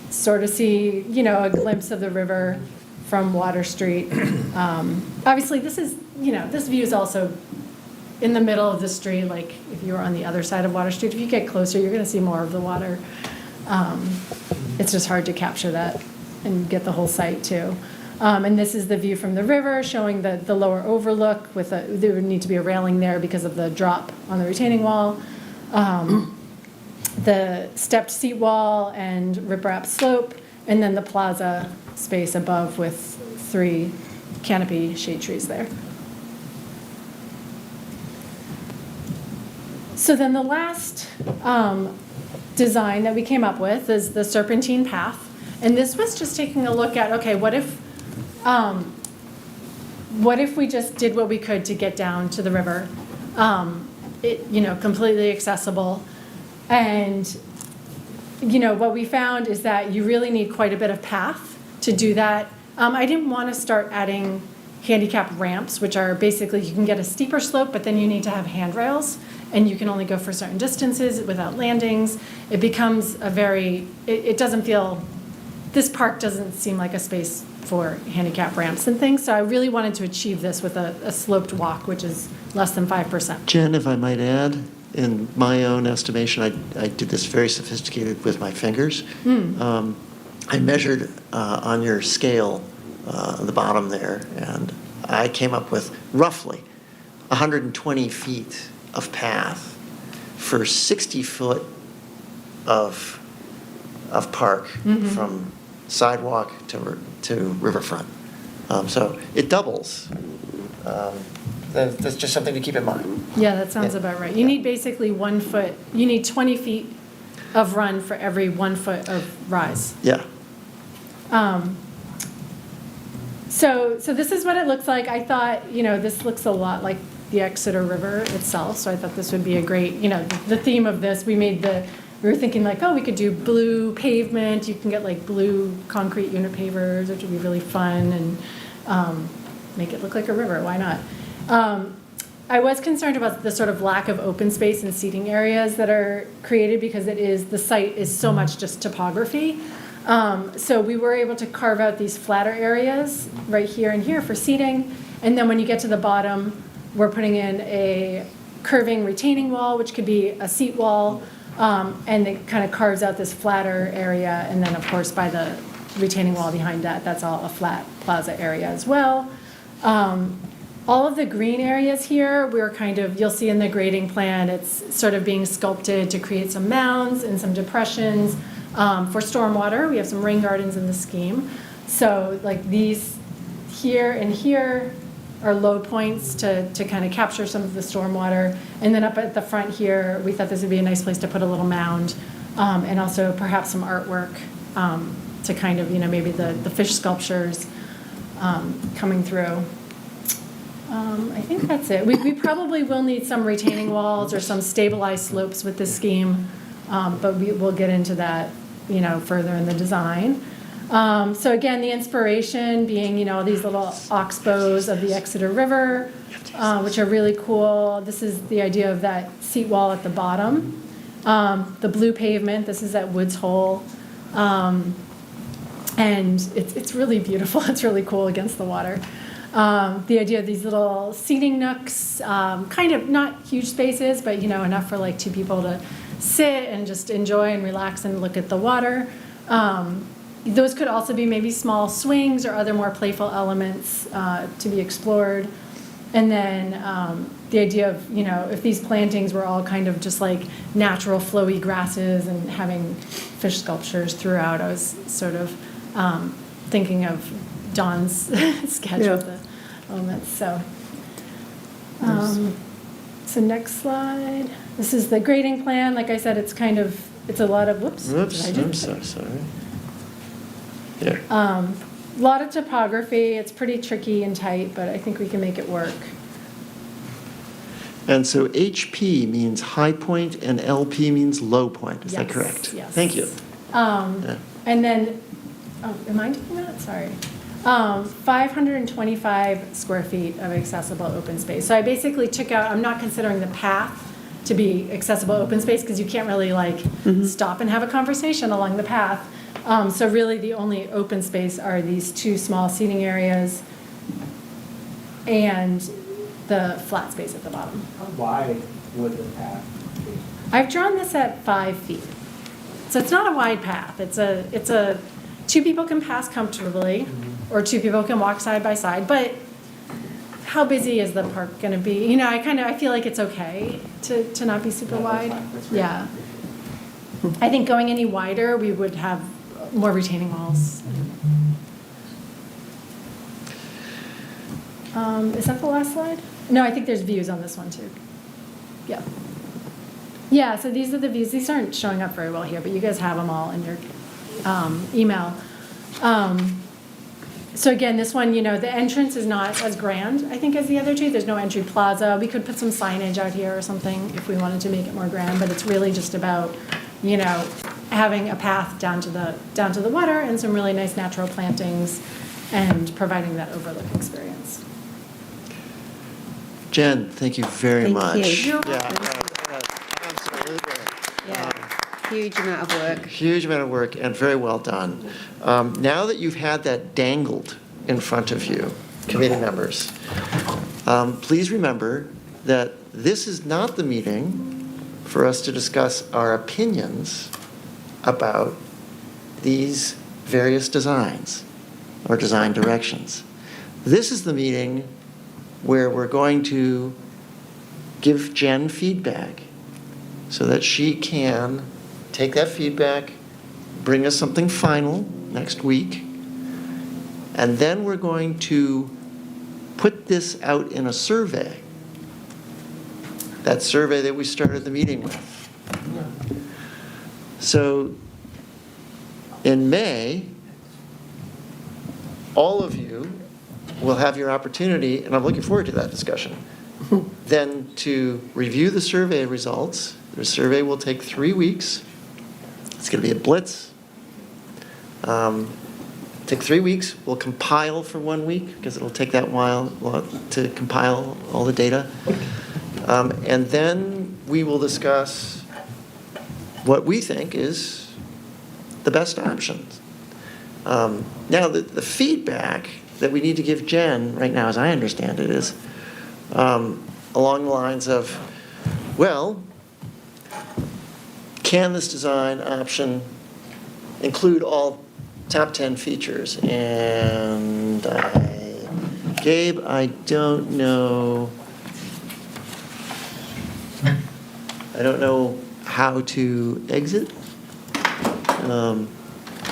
sort of see, a glimpse of the river from Water Street. Obviously, this view is also in the middle of the street, like if you were on the other side of Water Street. If you get closer, you're going to see more of the water. It's just hard to capture that and get the whole site too. And this is the view from the river, showing the lower overlook. There would need to be a railing there because of the drop on the retaining wall. The stepped seat wall and riprap slope, and then the plaza space above with 3 canopy shade trees there. So then the last design that we came up with is the serpentine path. And this was just taking a look at, okay, what if we just did what we could to get down to the river, completely accessible. And, what we found is that you really need quite a bit of path to do that. I didn't want to start adding handicap ramps, which are basically, you can get a steeper slope, but then you need to have handrails, and you can only go for certain distances without landings. It becomes it doesn't feel this park doesn't seem like a space for handicap ramps and things, so I really wanted to achieve this with a sloped walk, which is less than 5%. Jen, if I might add, in my own estimation, I did this very sophisticated with my fingers. I measured on your scale the bottom there, and I came up with roughly 120 feet of path for 60 foot of park from sidewalk to riverfront. So it doubles. That's just something to keep in mind. Yeah, that sounds Yeah. about right. You need basically 1 foot, you need 20 feet of run for every 1 foot of rise. Yeah. So this is what it looks like. I thought, this looks a lot like the Exeter River itself, so I thought this would be a great, the theme of this, we were thinking like, we could do blue pavement, you can get like blue concrete unit pavers, which would be really fun, and make it look like a river, why not? I was concerned about the sort of lack of open space and seating areas that are created because the site is so much just topography. So we were able to carve out these flatter areas right here and here for seating. And then when you get to the bottom, we're putting in a curving retaining wall, which could be a seat wall, and it kind of carves out this flatter area. And then, of course, by the retaining wall behind that, that's all a flat plaza area as well. All of the green areas here, you'll see in the grading plan, it's sort of being sculpted to create some mounds and some depressions. For stormwater, we have some rain gardens in the scheme. So like these here and here are low points to kind of capture some of the stormwater. And then up at the front here, we thought this would be a nice place to put a little mound, and also perhaps some artwork to kind of, maybe the fish sculptures coming through. I think that's it. We probably will need some retaining walls or some stabilized slopes with this scheme, but we'll get into that, further in the design. So again, the inspiration being, these little oxbows of the Exeter River, which are really cool. This is the idea of that seat wall at the bottom. The blue pavement, this is at Woods Hole. And it's really beautiful. It's really cool against the water. The idea of these little seating nooks, kind of not huge spaces, but enough for like two people to sit and just enjoy and relax and look at the water. Those could also be maybe small swings or other more playful elements to be explored. And then the idea of, if these plantings were all kind of just like natural flowy grasses and having fish sculptures throughout, I was sort of thinking of Dawn's sketch of the elements. So next slide. This is the grading plan. Like I said, it's a lot of, whoops. I'm so sorry. Yeah. A lot of topography. It's pretty tricky and tight, but I think we can make it work. And so HP means high point and LP means low point. Is that correct? Yes. Thank you. And then, am I doing that? Sorry. 525 square feet of accessible open space. So I basically took out, I'm not considering the path to be accessible open space because you can't really stop and have a conversation along the path. So really the only open space are these two small seating areas and the flat space at the bottom. How wide would the path be? I've drawn this at 5 feet. So it's not a wide path. It's a two people can pass comfortably or two people can walk side by side, but how busy is the park going to be? I feel like it's okay to not be super wide. Yeah. I think going any wider, we would have more retaining walls. Is that the last slide? No, I think there's views on this one too. Yeah. Yeah, so these are the views. These aren't showing up very well here, but you guys have them all in your email. So again, this one, the entrance is not as grand, I think, as the other two. There's no entry plaza. We could put some signage out here or something if we wanted to make it more grand, but it's really just about, having a path down to the water and some really nice natural plantings and providing that overlook experience. Jen, thank you very much. you. Yeah, absolutely. Yeah. Huge amount of work. Huge amount of work and very well done. Now that you've had that dangled in front of you, committee members, please remember that this is not the meeting for us to discuss our opinions about these various designs or design directions. This is the meeting where we're going to give Jen feedback so that she can take that feedback, bring us something final next week, and then we're going to put this out in a survey. That survey that we started the meeting with. So in May, all of you will have your opportunity, and I'm looking forward to that discussion, then to review the survey results. The survey will take 3 weeks. It's going to be a blitz. Take 3 weeks. We'll compile for 1 week because it'll take that while to compile all the data. And then we will discuss what we think is the best options. Now, the feedback that we need to give Jen right now, as I understand it, is along the lines of, well, can this design option include all top 10 features? And Gabe, I don't know how to exit.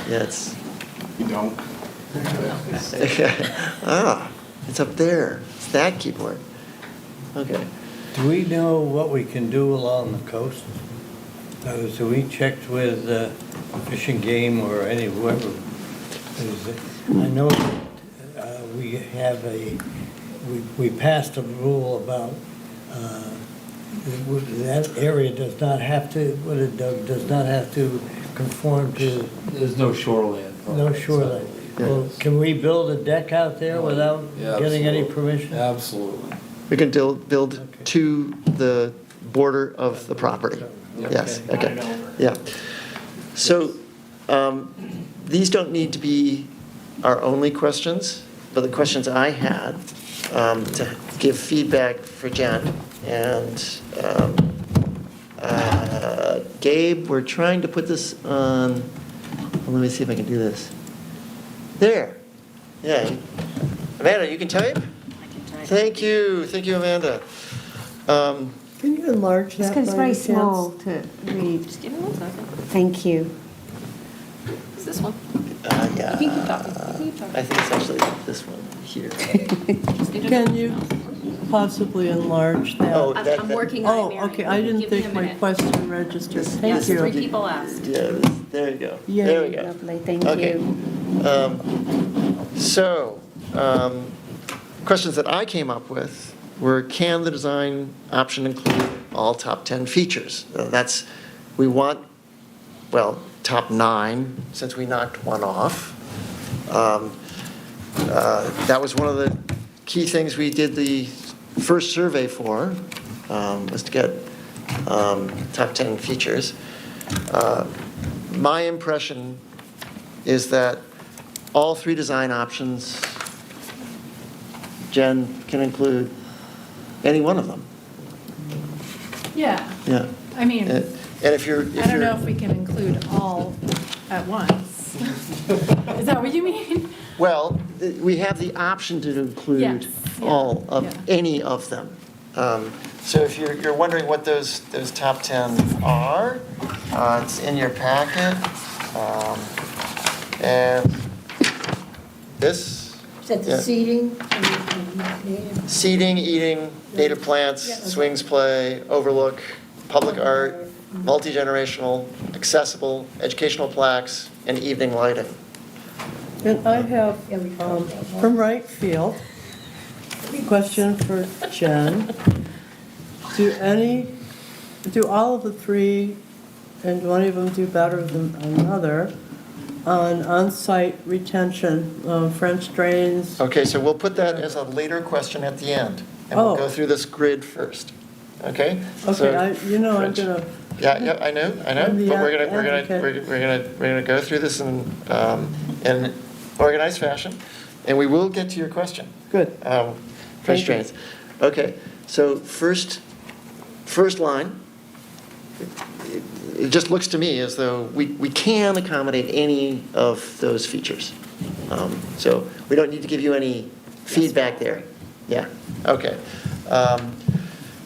It's You don't? it's up there. It's that keyboard. Okay. Do we know what we can do along the coast? So we checked with Fish and Game or any whoever. I know that we have we passed a rule about that area does not have to, what it does not have to conform to. There's no shoreline. No shoreline. Well, can we build a deck out there without getting any permission? Absolutely. We can build to the border of the property. Yes, okay. Yeah. So these don't need to be our only questions, but the questions I had to give feedback for Jen and Gabe, we're trying to put this on, well, let me see if I can do this. There. Yeah. Amanda, you can type? I can type. Thank you, Amanda. Can you enlarge that? Because it's by very any chance? small to read. Just give me 1 second. Thank you. It's this one. Yeah. You can keep talking. You can keep talking. I think it's actually this one here. Just need to- Can you possibly enlarge that? Oh, I'm working on it, Oh, Mary. okay, I didn't Give me a think my minute. question registered. Yes, Thank 3 you. people asked. Yeah, there you go. Yay. There we go. Lovely, thank Okay. you. So, questions that I came up with were, can the design option include all top 10 features? We want, well, top 9, since we knocked one off. That was one of the key things we did the first survey for, was to get top 10 features. My impression is that all 3 design options, Jen, can include any one of them. Yeah, Yeah. I mean, And if you're, I don't know if we can include all at once. Is that what you mean? well, we have the option to include Yes, yeah, all of yeah. any of them. So if you're wondering what those top 10 are, it's in your packet. And this. Is that the Yeah. seating? Seating, eating, native plants, swings play, overlook, public art, multi-generational, accessible, educational plaques, and evening lighting. And I have, from right field, question for Jen. Do all of the 3, and do any of them do better than another, on-site retention, French drains? Okay, so we'll put that as a later question at the end, and we'll Oh. go through this grid first, okay? Okay, So, I'm French. gonna Yeah, I know, I'm the but we're advocate. gonna go through this in organized fashion, and we will get to your question. Good. Constraints. Okay, so first line, it just looks to me as though we can accommodate any of those features. So we don't need to give you any feedback there. Yeah, okay.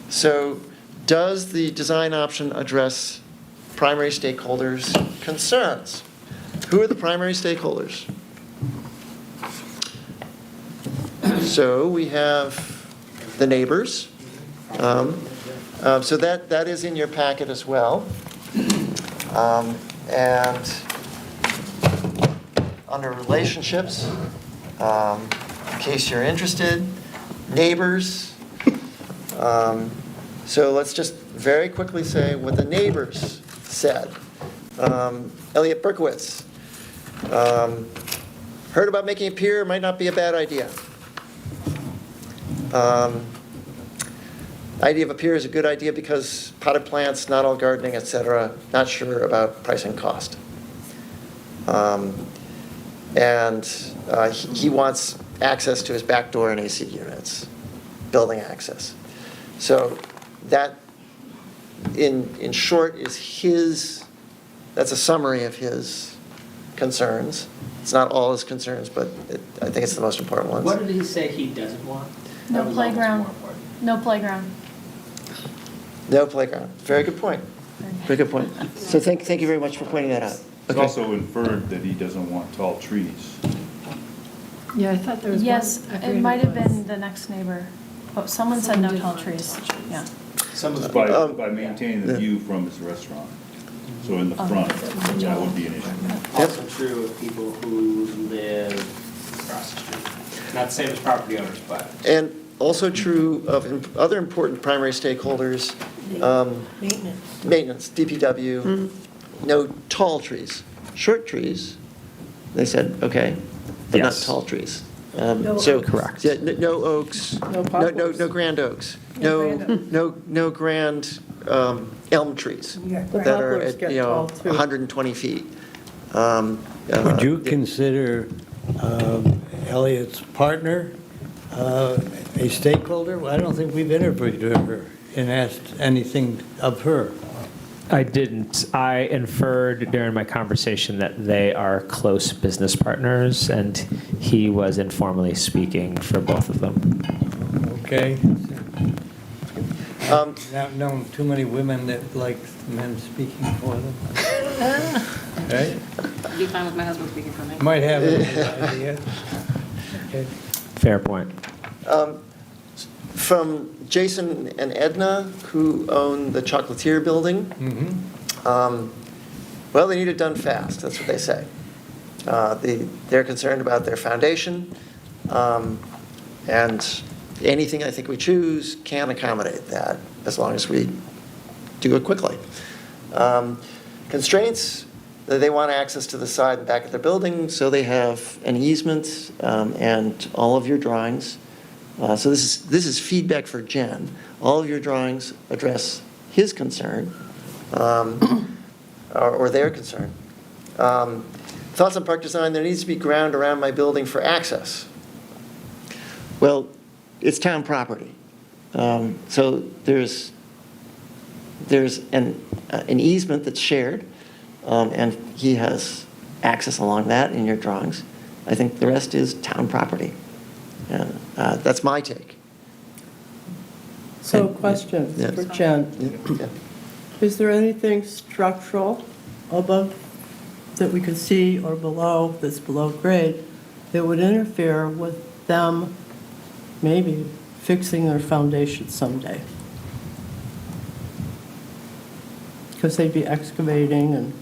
So does the design option address primary stakeholders' concerns? Who are the primary stakeholders? So we have the neighbors. So that is in your packet as well. And under relationships, in case you're interested, neighbors. So let's just very quickly say what the neighbors said. Elliot Berkowitz, heard about making a pier, might not be a bad idea. Idea of a pier is a good idea because potted plants, not all gardening, et cetera. Not sure about price and cost. And he wants access to his back door and AC units, building access. So that, in short, is that's a summary of his concerns. It's not all his concerns, but I think it's the most important ones. What did he say he doesn't want? No That was playground. almost more important. No playground. No playground. Very good point. Very good point. So thank you very much for pointing that out. It's also inferred that he doesn't want tall trees. Yeah, I thought there was one. Yes, it might have been the next neighbor. Oh, someone said no tall trees. Yeah. Some of the By, people, by maintaining the view from his restaurant. So in the front, that would be an issue. also true of people who live across the street. Not the same as property owners, but. And also true of other important primary stakeholders, maintenance, DPW, no tall trees. Short trees, they said, okay, but not Yes. tall trees. No So, Correct. yeah, no oaks, No poplars. no grand oaks, No no grand elm trees The that are poplars at, get tall, too. 120 feet. Would you consider Elliot's partner a stakeholder? I don't think we've interviewed her and asked anything of her. I didn't. I inferred during my conversation that they are close business partners, and he was informally speaking for both of them. Okay? Not known too many women that like men speaking for them. Right? I'd be fine with my husband speaking for me. Might have an idea. Okay. Fair point. From Jason and Edna, who own the Chocolatier building, well, they need it done fast, that's what they say. They're concerned about their foundation, and anything I think we choose can accommodate that, as long as we do it quickly. Constraints, they want access to the side and back of their building, so they have an easement and all of your drawings. So this is feedback for Jen. All of your drawings address his concern, or their concern. Thoughts on park design, there needs to be ground around my building for access. Well, it's town property. So there's an easement that's shared, and he has access along that in your drawings. I think the rest is town property. And that's my take. So question Yeah. for Jen. Yeah. Is there anything structural above that we could see or below, that's below grade, that would interfere with them maybe fixing their foundation someday? Because they'd be excavating and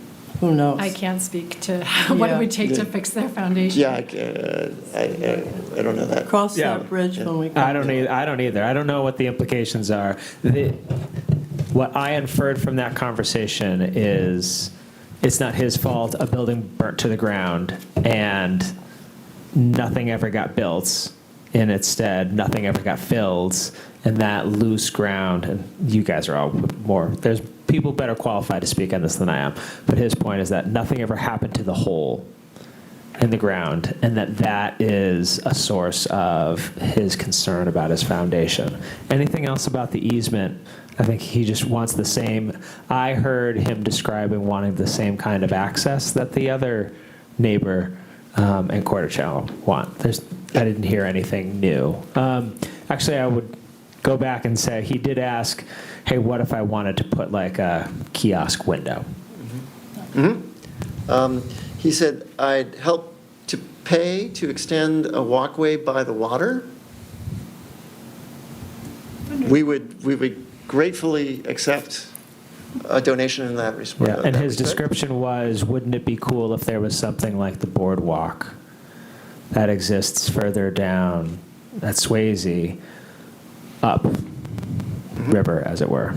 who knows? I can't speak to what it would take to fix their foundation. Yeah, I don't know that. Cross Yeah. that bridge when we I come don't to it. either. I don't know what the implications are. What I inferred from that conversation is it's not his fault a building burnt to the ground and nothing ever got built. And instead, nothing ever got filled. And that loose ground, and you guys are all more, there's people better qualified to speak on this than I am, but his point is that nothing ever happened to the hole in the ground, and that is a source of his concern about his foundation. Anything else about the easement? I think he just wants the same. I heard him describing wanting the same kind of access that the other neighbor and Quarter Channel want. I didn't hear anything new. Actually, I would go back and say he did ask, hey, what if I wanted to put like a kiosk window? He said, I'd help to pay to extend a walkway by the water. We would gratefully accept a donation in that respect. Yeah, and his description was, wouldn't it be cool if there was something like the boardwalk that exists further down at Swayze, up river, as it were?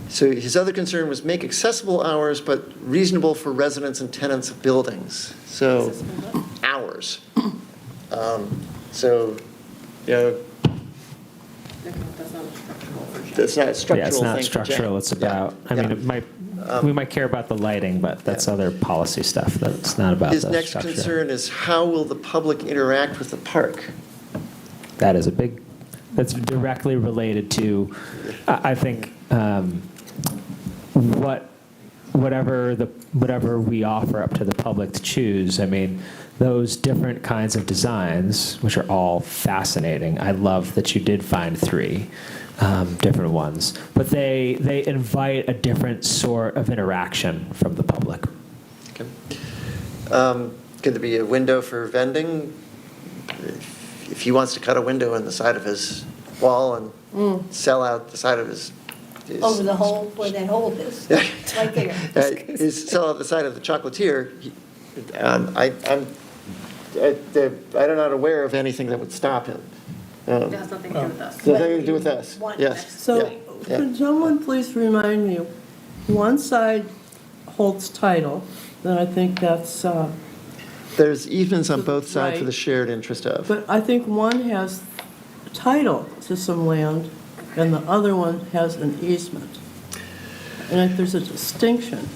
So his other concern was make accessible hours, but reasonable for residents and tenants of buildings. So hours. So, you know, That's not a structural. that's not a structural thing. Yeah, it's not for structural, Jen. it's about, I Yeah. mean, it might, we might care about the lighting, but that's other policy stuff. That's not about the His next structure. concern is how will the public interact with the park? That is a big, that's directly related to, I think, whatever we offer up to the public to choose. I mean, those different kinds of designs, which are all fascinating. I love that you did find 3 different ones, but they invite a different sort of interaction from the public. Okay. Could there be a window for vending? If he wants to cut a window in the side of his wall and sell out the side of his Over the hole, where that hole is, right there. Sell out the side of the chocolatier. I'm not aware of anything that would stop him. It has nothing to do with us. Nothing to do with us. Yes. So, Yeah. could someone please remind me, one side holds title, then I think that's, There's easements on both sides for Right. the shared interest of. but I think one has title to some land, and the other one has an easement. And if there's a distinction.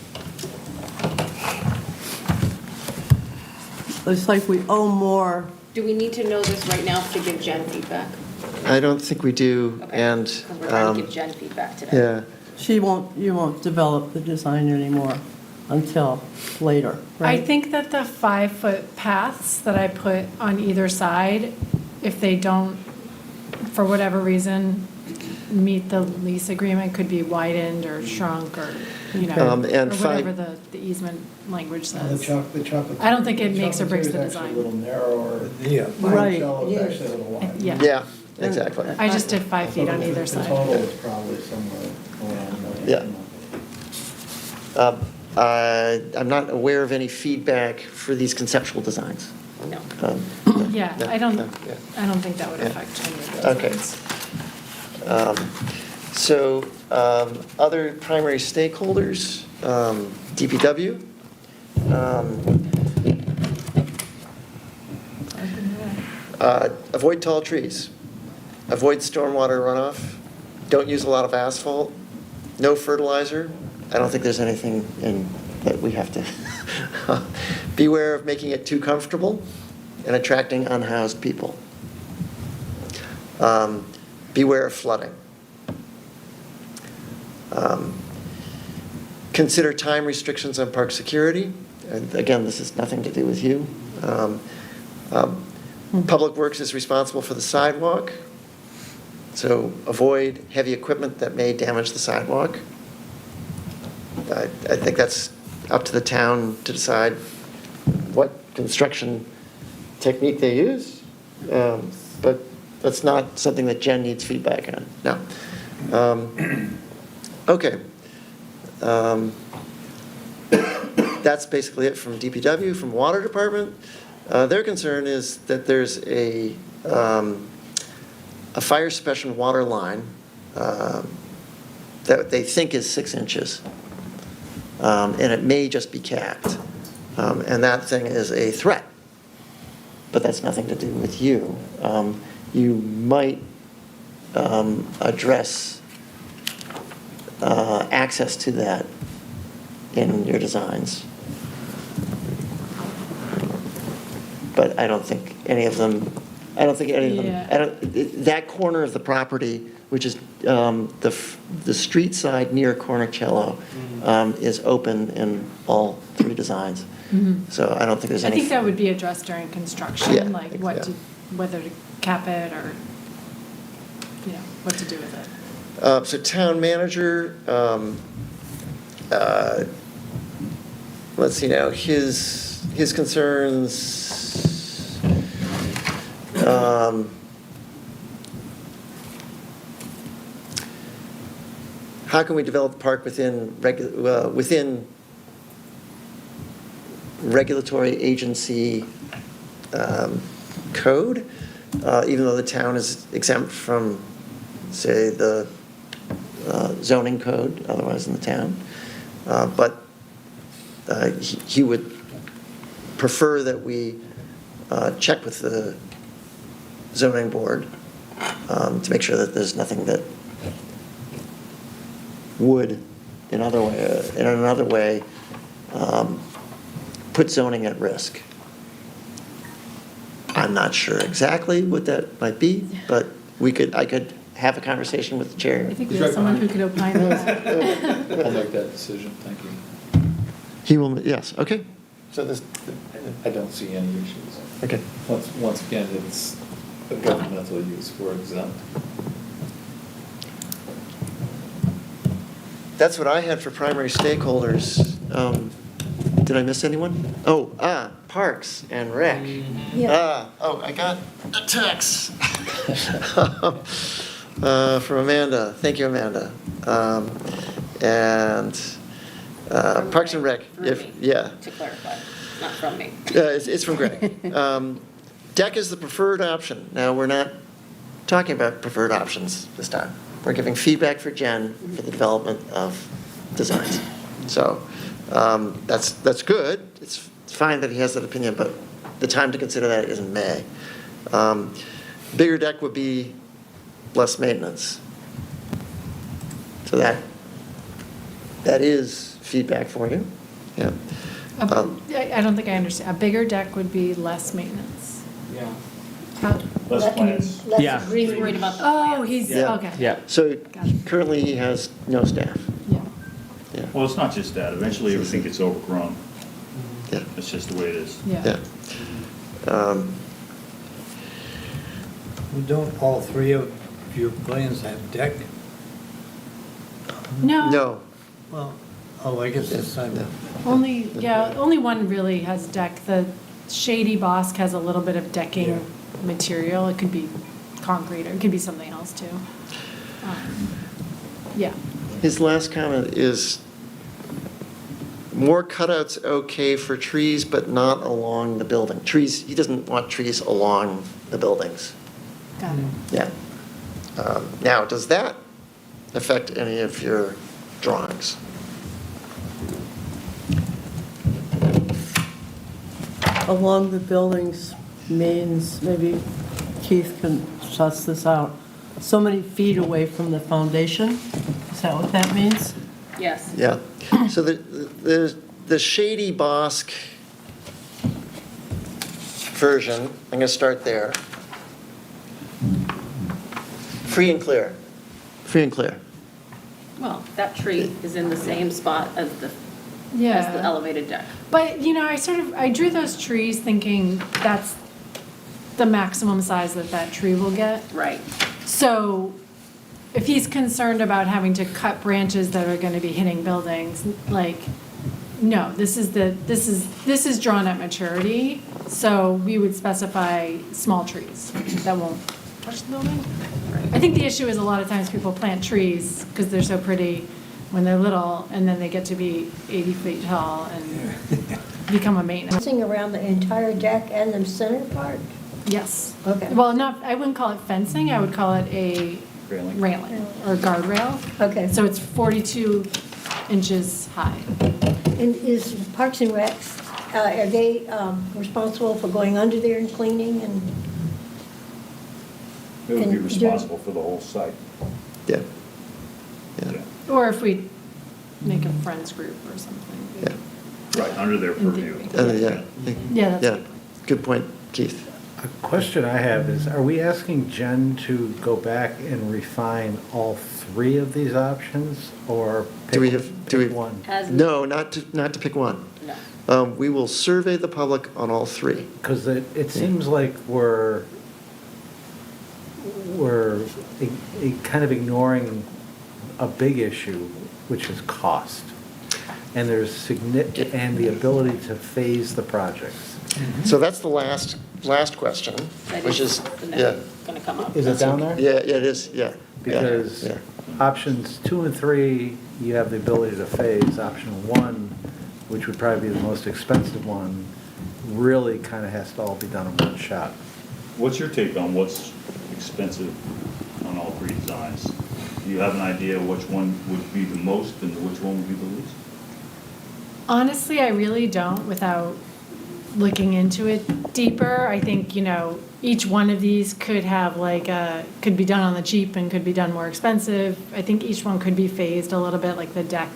It's like we owe more. Do we need to know this right now to give Jen feedback? I don't think we do, Okay. and, Because we're trying to give Jen feedback today. yeah. You won't develop the design anymore until later, I right? think that the 5-foot paths that I put on either side, if they don't, for whatever reason, meet the lease agreement, could be widened or shrunk or, you know, And or whatever the easement language says. The chocolate. I don't think it makes or breaks the chocolatier is actually design. a little narrower. Yeah. Right. Limoncello is Yes. actually a little wide. Yeah. Yeah, exactly. I just did 5 feet on either The side. total is probably somewhere around. Yeah. I'm not aware of any feedback for these conceptual designs. No. Yeah, No, I don't no, yeah. think that would Yeah. affect any of the Okay. designs. So, other primary stakeholders, DPW. Avoid tall trees. Avoid stormwater runoff. Don't use a lot of asphalt. No fertilizer. I don't think there's anything in that we have to. Beware of making it too comfortable and attracting unhoused people. Beware of flooding. Consider time restrictions on park security. And again, this has nothing to do with you. Public Works is responsible for the sidewalk, so avoid heavy equipment that may damage the sidewalk. I think that's up to the town to decide what construction technique they use, but that's not something that Jen needs feedback on, no. Okay. That's basically it from DPW. From Water Department, their concern is that there's a fire suppression water line that they think is 6 inches, and it may just be capped. And that thing is a threat, but that's nothing to do with you. You might address access to that in your designs. But I don't think any of them, Yeah. that corner of the property, which is the street side near Cornicello, is open in all three designs. So I don't think there's I any. think that would be addressed during construction, Yeah, like yeah. whether to cap it or, what to do with it. So town manager, let's see now, his concerns, how can we develop the park within regulatory agency code, even though the town is exempt from, say, the zoning code, otherwise in the town. But he would prefer that we check with the zoning board to make sure that there's nothing that would, in another way, put zoning at risk. I'm not sure exactly what that might be, but I could have a conversation with the chair. I think we have someone who could opine on that. I'll make that decision, thank you. He will, yes, okay. So this, I don't see any issues. okay. Once again, it's a governmental use, we're exempt. That's what I had for primary stakeholders. Did I miss anyone? Parks and Rec. Yeah. I got a text from Amanda. Thank you, Amanda. And Parks and Rec. Yeah. To clarify, not from me. It's from Greg. Deck is the preferred option. Now, we're not talking about preferred options this time. We're giving feedback for Jen for the development of designs. So that's good. It's fine that he has that opinion, but the time to consider that is in May. Bigger deck would be less maintenance. So that is feedback for you. Yeah. I don't think I understand. A bigger deck would be less maintenance. Yeah. Less plants. Yeah. He's worried about the He's, Yeah. okay. Yeah. So Got it. currently he has no staff. Yeah. Yeah. Well, it's not just that. Eventually, everything gets overgrown. Yeah. It's just the way it is. Yeah. Well, Don't all three of your plans have deck? No. no. Well, I guess this time. Only one really has deck. The Shady Bosque has a little bit of decking material. It could be concrete or it could be something else too. Yeah. His last comment is more cutouts okay for trees, but not along the building. Trees, he doesn't want trees along the buildings. Got it. Yeah. Now, does that affect any of your drawings? Along the buildings means, maybe Keith can suss this out, so many feet away from the foundation? Is that what that means? Yes. Yeah. So the Shady Bosque version, I'm going to start there. Free and clear. Free and clear. Well, that tree is in the same spot as the elevated deck. But, I drew those trees thinking that's the maximum size that tree will get. Right. So if he's concerned about having to cut branches that are going to be hitting buildings, no, this is drawn at maturity. So we would specify small trees that won't touch the building. I think the issue is a lot of times people plant trees because they're so pretty when they're little, and then they get to be 80 feet tall and become a maintenance. Fencing around the entire deck and the center part? Yes. Okay. Well, I wouldn't call it fencing, I would call it a railing or guardrail. Okay. So it's 42 inches high. And is Parks and Recs, are they responsible for going under there and cleaning and? They would be And responsible for the whole site. Yeah. Yeah. Yeah. Or if we make a friends group or something. Yeah. Right, under their In purview. theory. Yeah. Yeah, that's a Yeah, good point, Keith. A question I have is, are we asking Jen to go back and refine all three of these options, or Do we pick have, one? no, not to pick one. No. We will survey the public on all three. Because it seems like we're kind of ignoring a big issue, which is cost. And and the ability to phase the projects. So that's the last question, That which is, the yeah. next Gonna come up. Is it down there? Yeah, it is, yeah. Because Yeah. options 2 and 3, you have the ability to phase. Option 1, which would probably be the most expensive one, really kind of has to all be done in one shot. What's your take on what's expensive on all three designs? Do you have an idea which one would be the most and which one would be the least? Honestly, I really don't without looking into it deeper. I think, each one of these could have could be done on the cheap and could be done more expensive. I think each one could be phased a little bit, like the deck.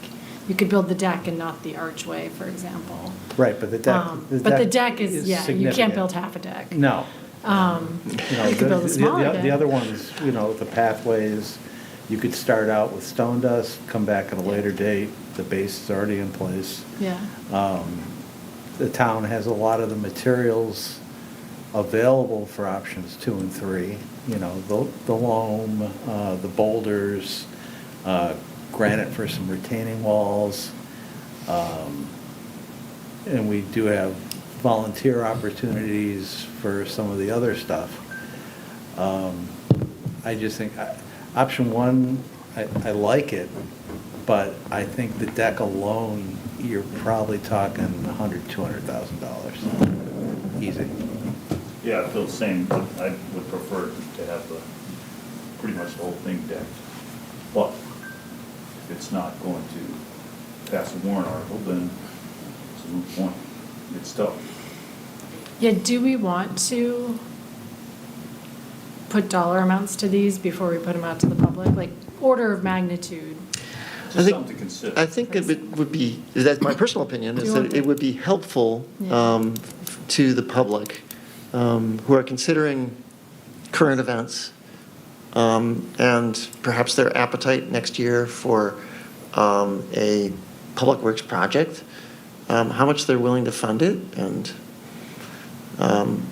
You could build the deck and not the archway, for example. Right, but the deck. But the deck is, you can't significant. build half a deck. No. You could build a smaller deck. The other ones, the pathways, you could start out with stone dust, come back at a later date, the base is already in place. Yeah. The town has a lot of the materials available for options 2 and 3, the loam, the boulders, granite for some retaining walls. And we do have volunteer opportunities for some of the other stuff. I just think, option 1, I like it, but I think the deck alone, you're probably talking $100,000, $200,000. Easy. Yeah, I feel the same. I would prefer to have pretty much the whole thing decked. But if it's not going to pass a warrant article, then it's a moot point. It's tough. Yeah, do we want to put dollar amounts to these before we put them out to the public? Like, order of magnitude? Just something to consider. I think it would be, that's my personal opinion, is that it would be helpful to the public who are considering current events and perhaps their appetite next year for a public works project, how much they're willing to fund it, and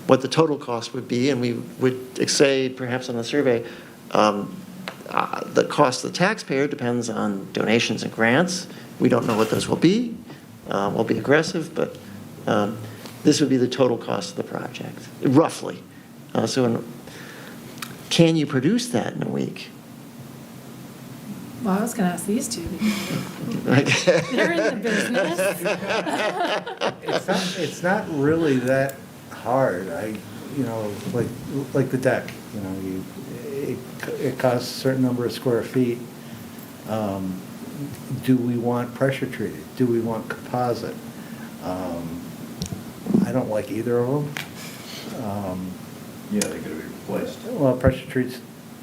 what the total cost would be. And we would say, perhaps on the survey, the cost of the taxpayer depends on donations and grants. We don't know what those will be. We'll be aggressive, but this would be the total cost of the project, roughly. Can you produce that in a week? Well, I was going to ask these two. They're in the business. It's not really that hard. Like the deck, it costs a certain number of square feet. Do we want pressure treated? Do we want composite? I don't like either of them. Yeah, they're going to be replaced. Well, pressure treats,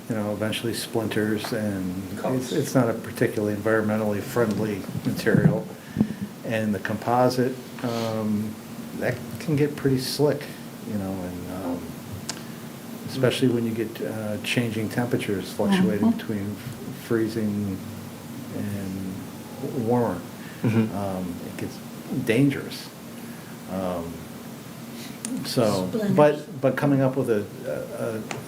eventually splinters, and it's not a particularly environmentally friendly material. And the composite, that can get pretty slick, and especially when you get changing temperatures fluctuating between freezing and warmer. It gets dangerous. But coming up with a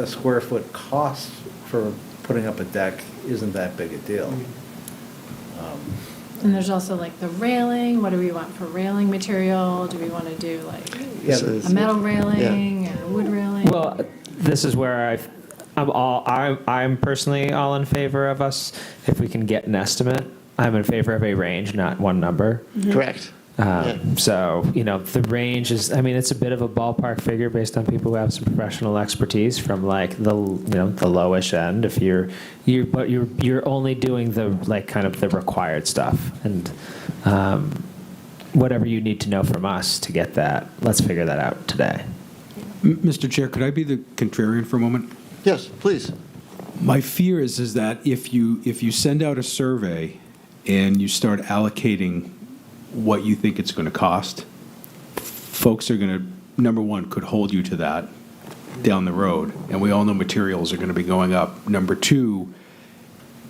square foot cost for putting up a deck isn't that big a deal. And there's also like the railing. What do we want for railing material? Do we want to do a metal railing or a wood railing? Well, this is where I'm personally all in favor of us, if we can get an estimate. I'm in favor of a range, not one number. Correct. So, the range is, it's a bit of a ballpark figure based on people who have some professional expertise from the lowish end. If you're only doing the required stuff, and whatever you need to know from us to get that, let's figure that out today. Mr. Chair, could I be the contrarian for a moment? Yes, please. My fear is that if you send out a survey and you start allocating what you think it's going to cost, folks are going to, number one, could hold you to that down the road, and we all know materials are going to be going up. Number two,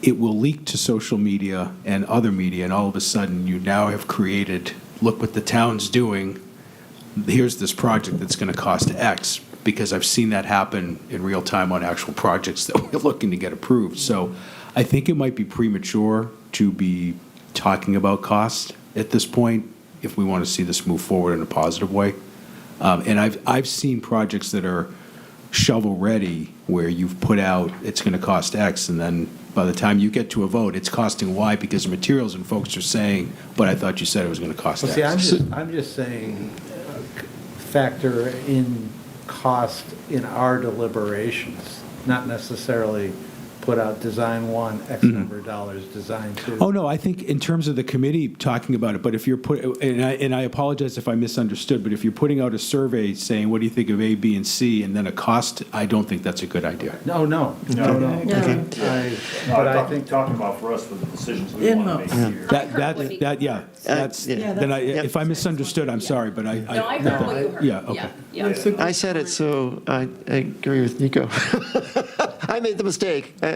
it will leak to social media and other media, and all of a sudden you now have created, look what the town's doing, here's this project that's going to cost X, because I've seen that happen in real time on actual projects that we're looking to get approved. So I think it might be premature to be talking about cost at this point if we want to see this move forward in a positive way. And I've seen projects that are shovel-ready where you've put out, it's going to cost X, and then by the time you get to a vote, it's costing Y because of materials, and folks are saying, but I thought you said it was going to cost Well, X. see, I'm just saying, factor in cost in our deliberations, not necessarily put out design one, X number of dollars, design two. Oh, no, I think in terms of the committee talking about it, but if you're and I apologize if I misunderstood, but if you're putting out a survey saying, what do you think of A, B, and C, and then a cost, I don't think that's a good idea. No. But I think talking about for us for the decisions we want to make here. If I misunderstood, I'm sorry, but I. No, I heard what you heard. Yeah, okay. Yeah. I said it, so I agree with Nico. I made the mistake. Ixnay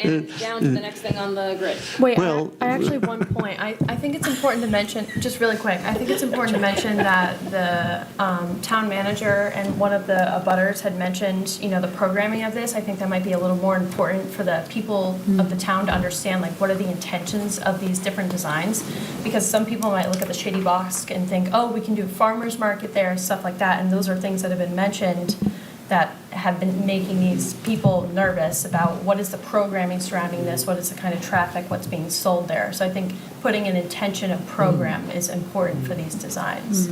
and down to the next thing on the grid. Wait, Well- I actually have one point. I think it's important to mention, just really quick, I think it's important to mention that the town manager and one of the abutters had mentioned, the programming of this. I think that might be a little more important for the people of the town to understand, like, what are the intentions of these different designs? Because some people might look at the Shady Box and think, oh, we can do a farmer's market there, stuff like that, and those are things that have been mentioned that have been making these people nervous about what is the programming surrounding this, what is the kind of traffic, what's being sold there. So I think putting an intention of program is important for these designs.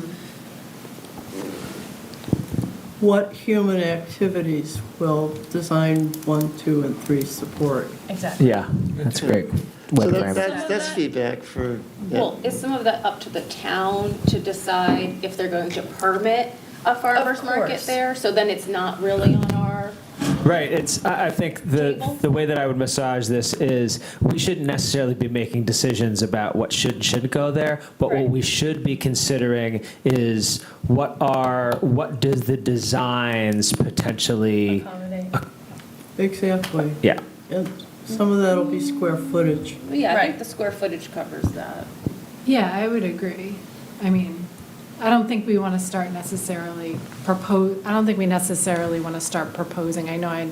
What human activities will design 1, 2, and 3 support? Exactly. Yeah, that's great. So that's feedback for. Well, is some of that up to the town to decide if they're going to permit a farmer's Of market course. there? So then it's not really on our, Right. I think the way that I would massage this is we shouldn't necessarily be making decisions about what should and shouldn't go there, but what we should be considering is what does the designs potentially accommodate. Exactly. Yeah. And some of that will be square footage. Yeah, I think the square footage covers that. Yeah, I would agree. I mean, I don't think we want to start necessarily I don't think we necessarily want to start proposing. I know I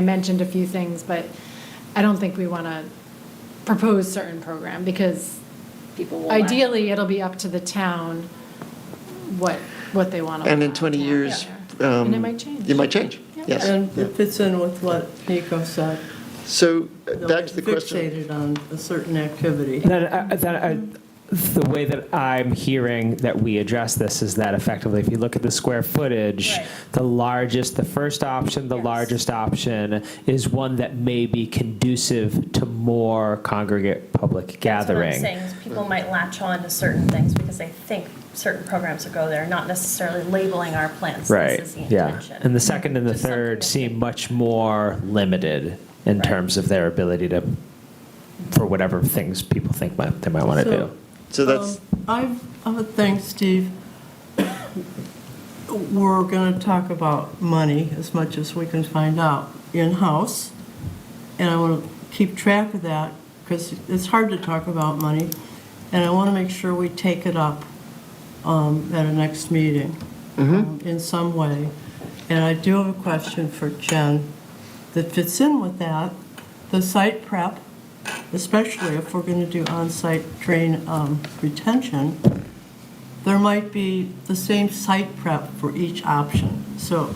mentioned a few things, but I don't think we want to propose certain program because People will. ideally it'll be up to the town what they want to. And in 20 years. And it might change. It might change, Yeah. yes. And it fits in with what Nico said. So They'll back get to the question. Fixated on a certain activity. The way that I'm hearing that we address this is that effectively, if you look at the square footage, the first option, the largest option is one that may be conducive to more congregate public gathering. That's what I'm saying, is people might latch on to certain things because they think certain programs will go there, not necessarily labeling our plans. Right, This is the yeah. intention. And the second and the third seem much more limited in terms of their ability for whatever things people think they might want to do. So that's. I would think, Steve, we're going to talk about money as much as we can find out in-house. And I want to keep track of that because it's hard to talk about money. And I want to make sure we take it up at a next meeting in some way. And I do have a question for Jen that fits in with that. The site prep, especially if we're going to do on-site drain retention, there might be the same site prep for each option. So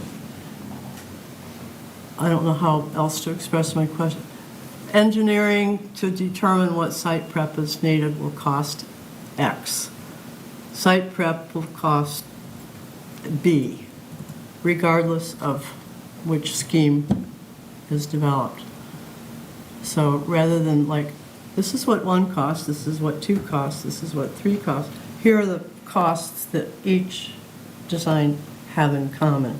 I don't know how else to express my question. Engineering to determine what site prep is needed will cost X. Site prep will cost B, regardless of which scheme is developed. So rather than like, this is what 1 costs, this is what 2 costs, this is what 3 costs, here are the costs that each design have in common.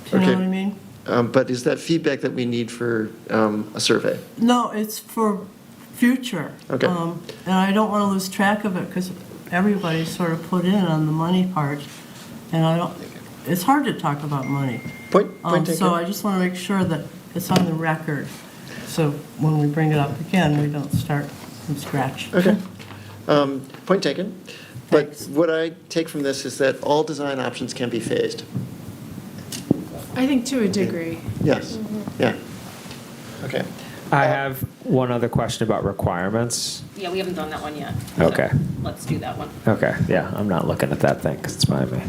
Do you know what I mean? But is that feedback that we need for a survey? No, it's for future. Okay. And I don't want to lose track of it because everybody's sort of put in on the money part. And it's hard to talk about money. Point taken. So I just want to make sure that it's on the record. So when we bring it up again, we don't start from scratch. Okay. Point taken. But what I take from this is that all design options can be phased. I think to a degree. Yes, yeah. Okay. I have one other question about requirements. Yeah, we haven't done that one yet. Okay. So let's do that one. Okay, yeah, I'm not looking at that thing because it's behind me.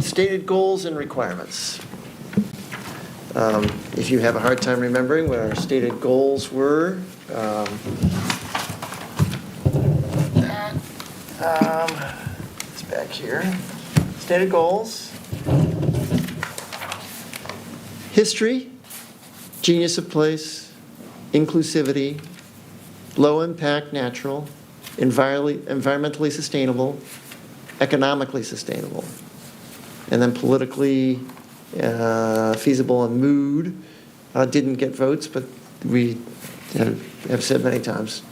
Stated goals and requirements. If you have a hard time remembering what our stated goals were, it's back here. Stated goals. History, genius of place, inclusivity, low impact natural, environmentally sustainable, economically sustainable, and then politically feasible and mood. Didn't get votes, but we have said many times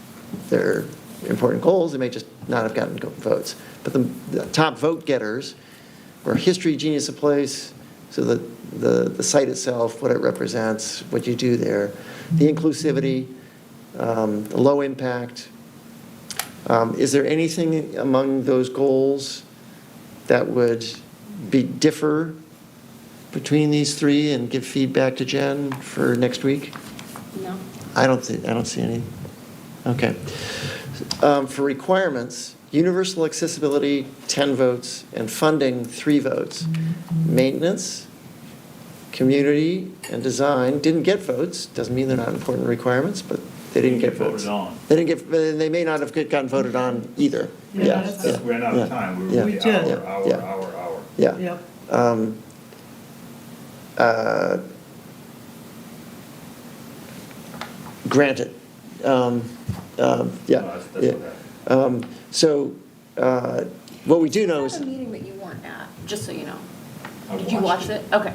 they're important goals. They may just not have gotten votes. But the top vote getters were history, genius of place, so the site itself, what it represents, what you do there, the inclusivity, the low impact. Is there anything among those goals that would differ between these three and give feedback to Jen for next week? No. I don't see any. Okay. For requirements, universal accessibility, 10 votes, and funding, 3 votes. Maintenance, community, and design didn't get votes. Doesn't mean they're not important requirements, but they didn't get votes. Voted on. They didn't get. They may not have gotten voted on either. Yeah, We ran out of time. We were We did. hour. Yeah. Yep. Granted. Yeah. That's what happened. So what we do know You is. had a meeting that you weren't at, just so you know. I Did you watch watched it? Okay.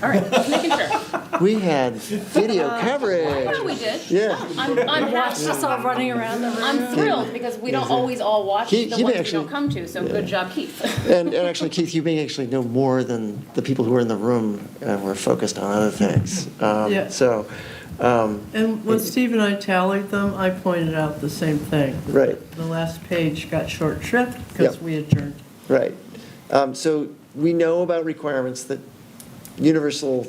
All right, just making sure. We had video coverage. Yeah, we did. Yeah. I'm Watched us all running around the room. I'm thrilled because we don't always all watch He the may ones we actually- don't come to, so good job, Keith. And actually, Keith, you may actually know more than the people who were in the room were focused on other things. Yeah. So, And when Steve and I tallied them, I pointed out the same thing. Right. The last page got short shrift because Yep. we adjourned. right. So we know about requirements that universal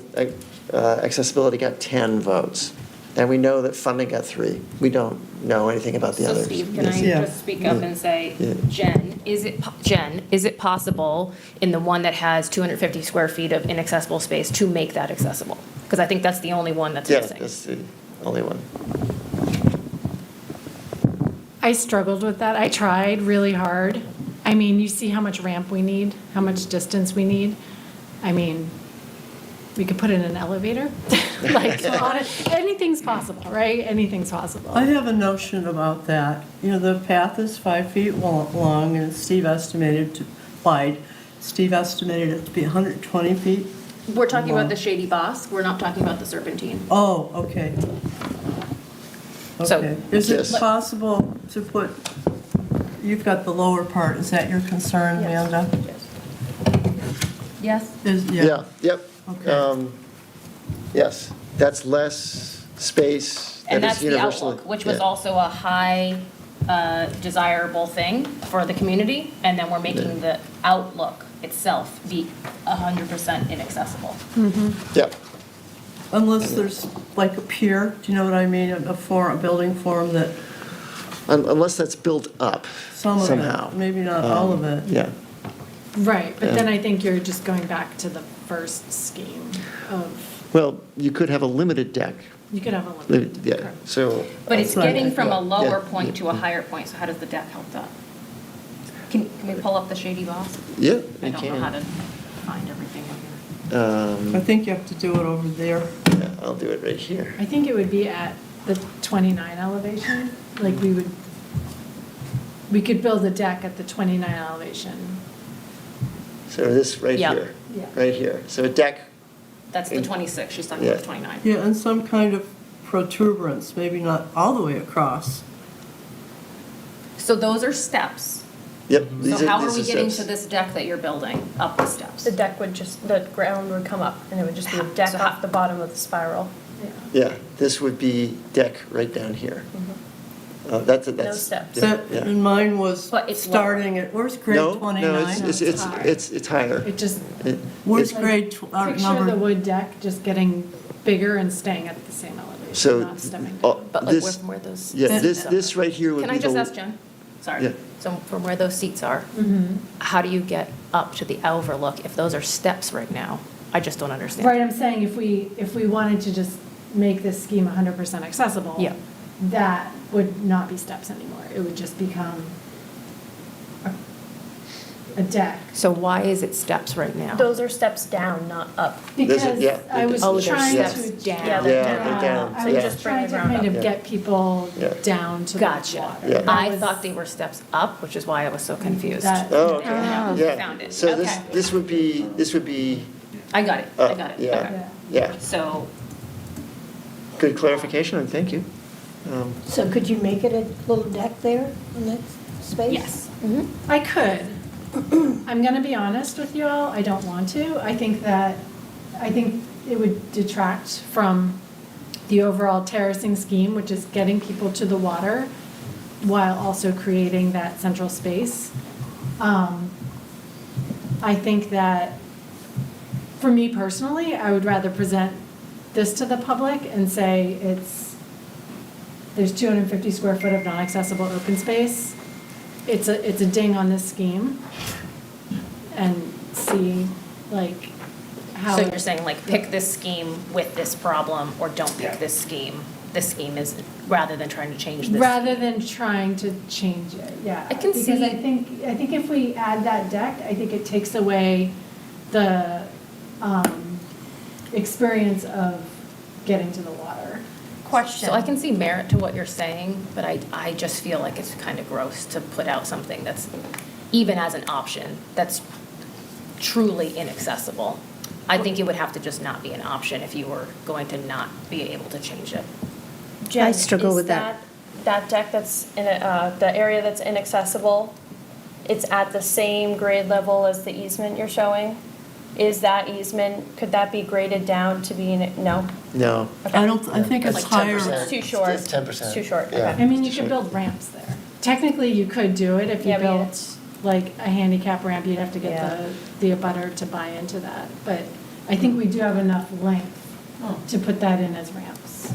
accessibility got 10 votes. And we know that funding got 3. We don't know anything about the So others. Steve, can I Yeah. just speak up and say, Yeah. Jen, is it possible in the one that has 250 square feet of inaccessible space to make that accessible? Because I think that's the only one that's Yeah, missing. that's the only one. I struggled with that. I tried really hard. I mean, you see how much ramp we need, how much distance we need. I mean, we could put in an elevator. Like, anything's possible, right? Anything's possible. I have a notion about that. You know, the path is 5 feet long and Steve estimated wide. Steve estimated it to be 120 feet. We're talking about the Shady Boss, we're not talking about the Serpentine. Oh, okay. So- Okay. Is it Yes. possible to put, you've got the lower part, is that your concern, Amanda? Yes? Yeah, yep. Okay. Yes, that's less space And that that's is the universally. outlook, which was yeah. also a high desirable thing for the community. And then we're making the outlook itself be 100% inaccessible. Yep, Unless there's like a pier, do you know what I mean? A building form that unless that's built up some of somehow. it, maybe not all of it. Yeah, Right, but then I think you're just going back to the first scheme of, well, you could have a limited deck. you could have a limit. Yeah, so. But it's Right. getting from a lower Yeah. point to a higher point, so how does the deck help that? Can we pull up the Shady Boss? Yeah, I you don't know how can. to find everything on here. I think you have to do it over there. Yeah, I'll do it right here. I think it would be at the 29 elevation, like we could build a deck at the 29 elevation. So this right Yeah. here, Yeah. right here. So a deck That's the 26, she's talking about the 29. Yeah, and some kind of protuberance, maybe not all the way across. So those are steps. Yep. So how are we getting to steps. this deck that you're building up the steps? The deck would just, the ground would come up, and it would just be a deck So off the bottom of the spiral. Yeah, this would be deck right down here. That's. No steps. Yeah, That, yeah. and mine was But it's starting at, where's grade No, 29? no, it's higher. It just, Where's Like, grade, picture number? the wood deck just getting bigger and staying at the same elevation, So, not stepping down. But like from where those. Yeah, seats are. this right here would Can be I just the- ask Jen? Sorry. Yeah. So from where those seats are, how do you get up to the overlook if those are steps right now? I just don't understand. Right, I'm saying if we wanted to just make this scheme 100% accessible. Yeah. That would not be steps anymore. It would just become a deck. So why is it steps right now? Those are steps down, not up. Because yeah, I was Oh, they're trying steps to. down. Yeah, they're Yeah, they're down. I Yeah. was Just bring trying the to ground kind up. of get people Yeah. down to the Gotcha. water. Yeah. I That thought was- they were steps up, which is why I was so confused. That- Oh, okay. Yeah. Found it. So Okay. this would be, I got it, I got it. yeah. Okay. yeah. So, Good clarification, and thank you. So could you make it a little deck there in that space? yes. I could. I'm gonna be honest with you all, I don't want to. I think it would detract from the overall terracing scheme, which is getting people to the water while also creating that central space. I think that, for me personally, I would rather present this to the public and say there's 250 square foot of non-accessible open space. It's a ding on this scheme, and see like how. So you're saying like pick this scheme with this problem or don't pick this scheme? This scheme is, rather than trying to change this. Rather than trying to change it, yeah. I can Because see- I think if we add that deck, I think it takes away the experience of getting to the water. Question. So I can see merit to what you're saying, but I just feel like it's kind of gross to put out something that's, even as an option, that's truly inaccessible. I think it would have to just not be an option if you were going to not be able to change it. Jen, I struggle is with that. That deck that's in the area that's inaccessible, it's at the same grade level as the easement you're showing? Is that easement, could that be graded down to be, no? No. Okay. I think it's Like higher. 10%. It's too short. It's 10%. It's too short, Yeah. okay. I mean, you could build ramps there. Technically, you could do it if you Yeah, but built like a handicap ramp, you'd have to get Yeah. the abutter to buy into that. But I think we do have enough length to put that in as ramps,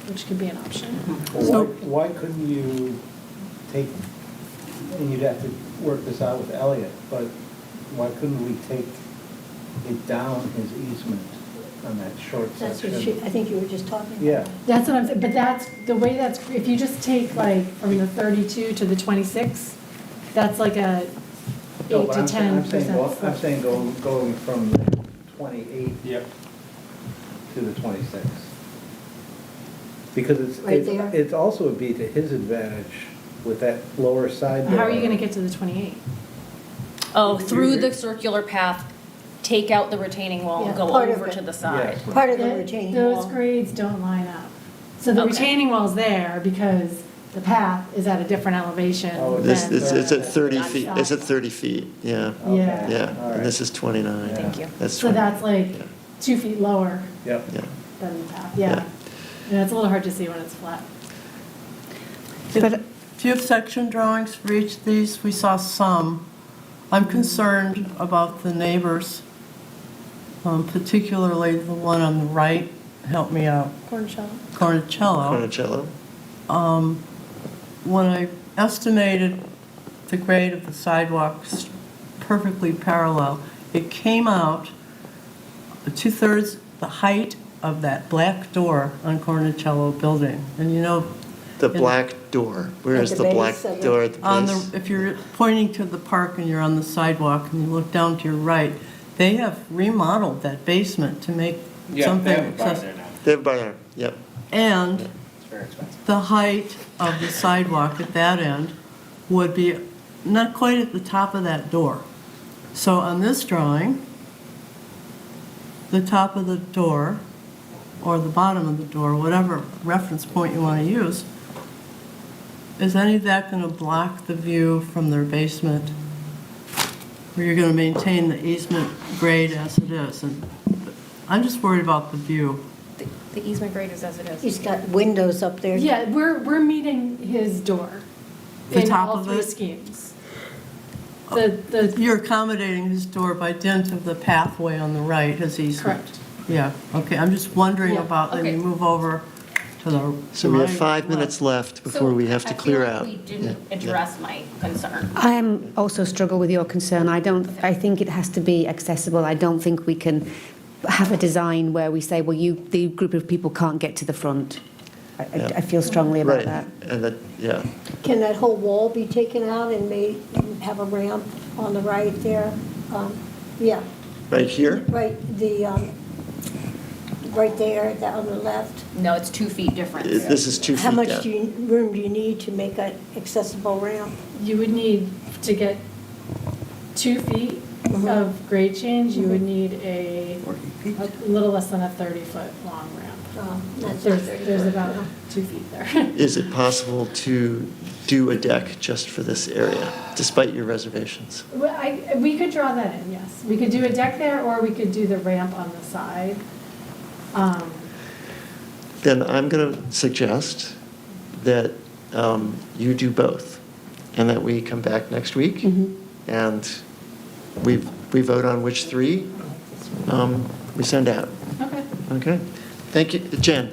which could be an option. Why couldn't you take, and you'd have to work this out with Elliot, but why couldn't we take it down his easement on that short That's what section? I think you were just talking about. Yeah. That's what I'm saying, but that's, the way that's, if you just take like from the 32 to the 26, that's like a No, 8 but to I'm saying- 10%. I'm saying going from the 28 to the 26. Because Right there. it's also would be to his advantage with that lower side door. How are you gonna get to the 28? Oh, through the circular path, take out the retaining wall and Yeah, go part of over it. to the side. Yes. Part of the Th- retaining Those wall. grades don't line up. So the Okay. retaining wall's there because the path is at a different elevation Oh, than. This, it's at the 30 feet, side. it's at 30 feet, yeah. Yeah. Yeah, All right. and this is 29. Thank you. That's So 20. that's like 2 feet lower Yep. Yeah. than the path, Yeah. yeah. And it's a little hard to see when it's flat. Do you have section drawings for each of these? We saw some. I'm concerned about the neighbors, particularly the one on the right. Help me out. Cornicello. Cornicello. Cornicello. When I estimated the grade of the sidewalks perfectly parallel, it came out 2/3 the height of that black door on Cornicello building. And you know, The black door, where At is the the base black of it. door at the on base? the, if you're pointing to the park and you're on the sidewalk and you look down to your right, they have remodeled that basement to make something accessible. They have a bar there, yep. And It's very expensive. the height of the sidewalk at that end would be not quite at the top of that door. So on this drawing, the top of the door or the bottom of the door, whatever reference point you want to use, is any of that going to block the view from their basement? Or you're going to maintain the easement grade as it is? And I'm just worried about the view. The easement grade is as it is. He's got windows up there. Yeah, we're meeting his door The in top all of three it? schemes. You're accommodating his door by dint of the pathway on the right, his easement? Correct. Yeah, okay, I'm just wondering Yeah, about, then okay. you move over to the So we have right, 5 minutes left before we have to clear out. I feel like we didn't address my concern. I am also struggle with your concern. I think it has to be accessible. I don't think we can have a design where we say, well, the group of people can't get to the front. I feel strongly about Right, that. and that, yeah. Can that whole wall be taken out and have a ramp on the right there? Yeah, Right here? right, right there, that on the left. No, it's 2 feet difference. This is 2 feet How much down. room do you need to make an accessible ramp? You would need to get 2 feet of grade change, you would need a little less than a 30-foot long ramp. That's There's about 2 feet there. Is it possible to do a deck just for this area, despite your reservations? We could draw that in, yes. We could do a deck there, or we could do the ramp on the side. Then I'm going to suggest that you do both, and that we come back next week, and we vote on which 3 we send out. Okay. Okay? Thank you. Jen?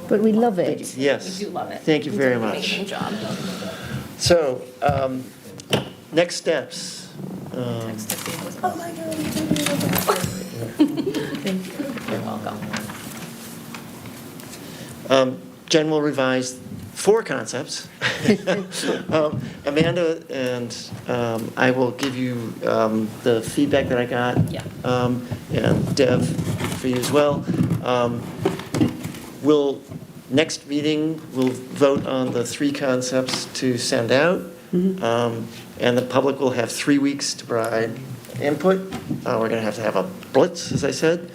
But we love it. Yes. We do love it. Thank you You very did an much. amazing job. So, next steps. Text to see what's- Oh my God. Thank you. You're welcome. Jen will revise 4 concepts. Amanda and I will give you the feedback that I got. Yeah. And Dev, for you as well. Next meeting, we'll vote on the 3 concepts to send out. And the public will have 3 weeks to provide input. We're going to have a blitz, as I said.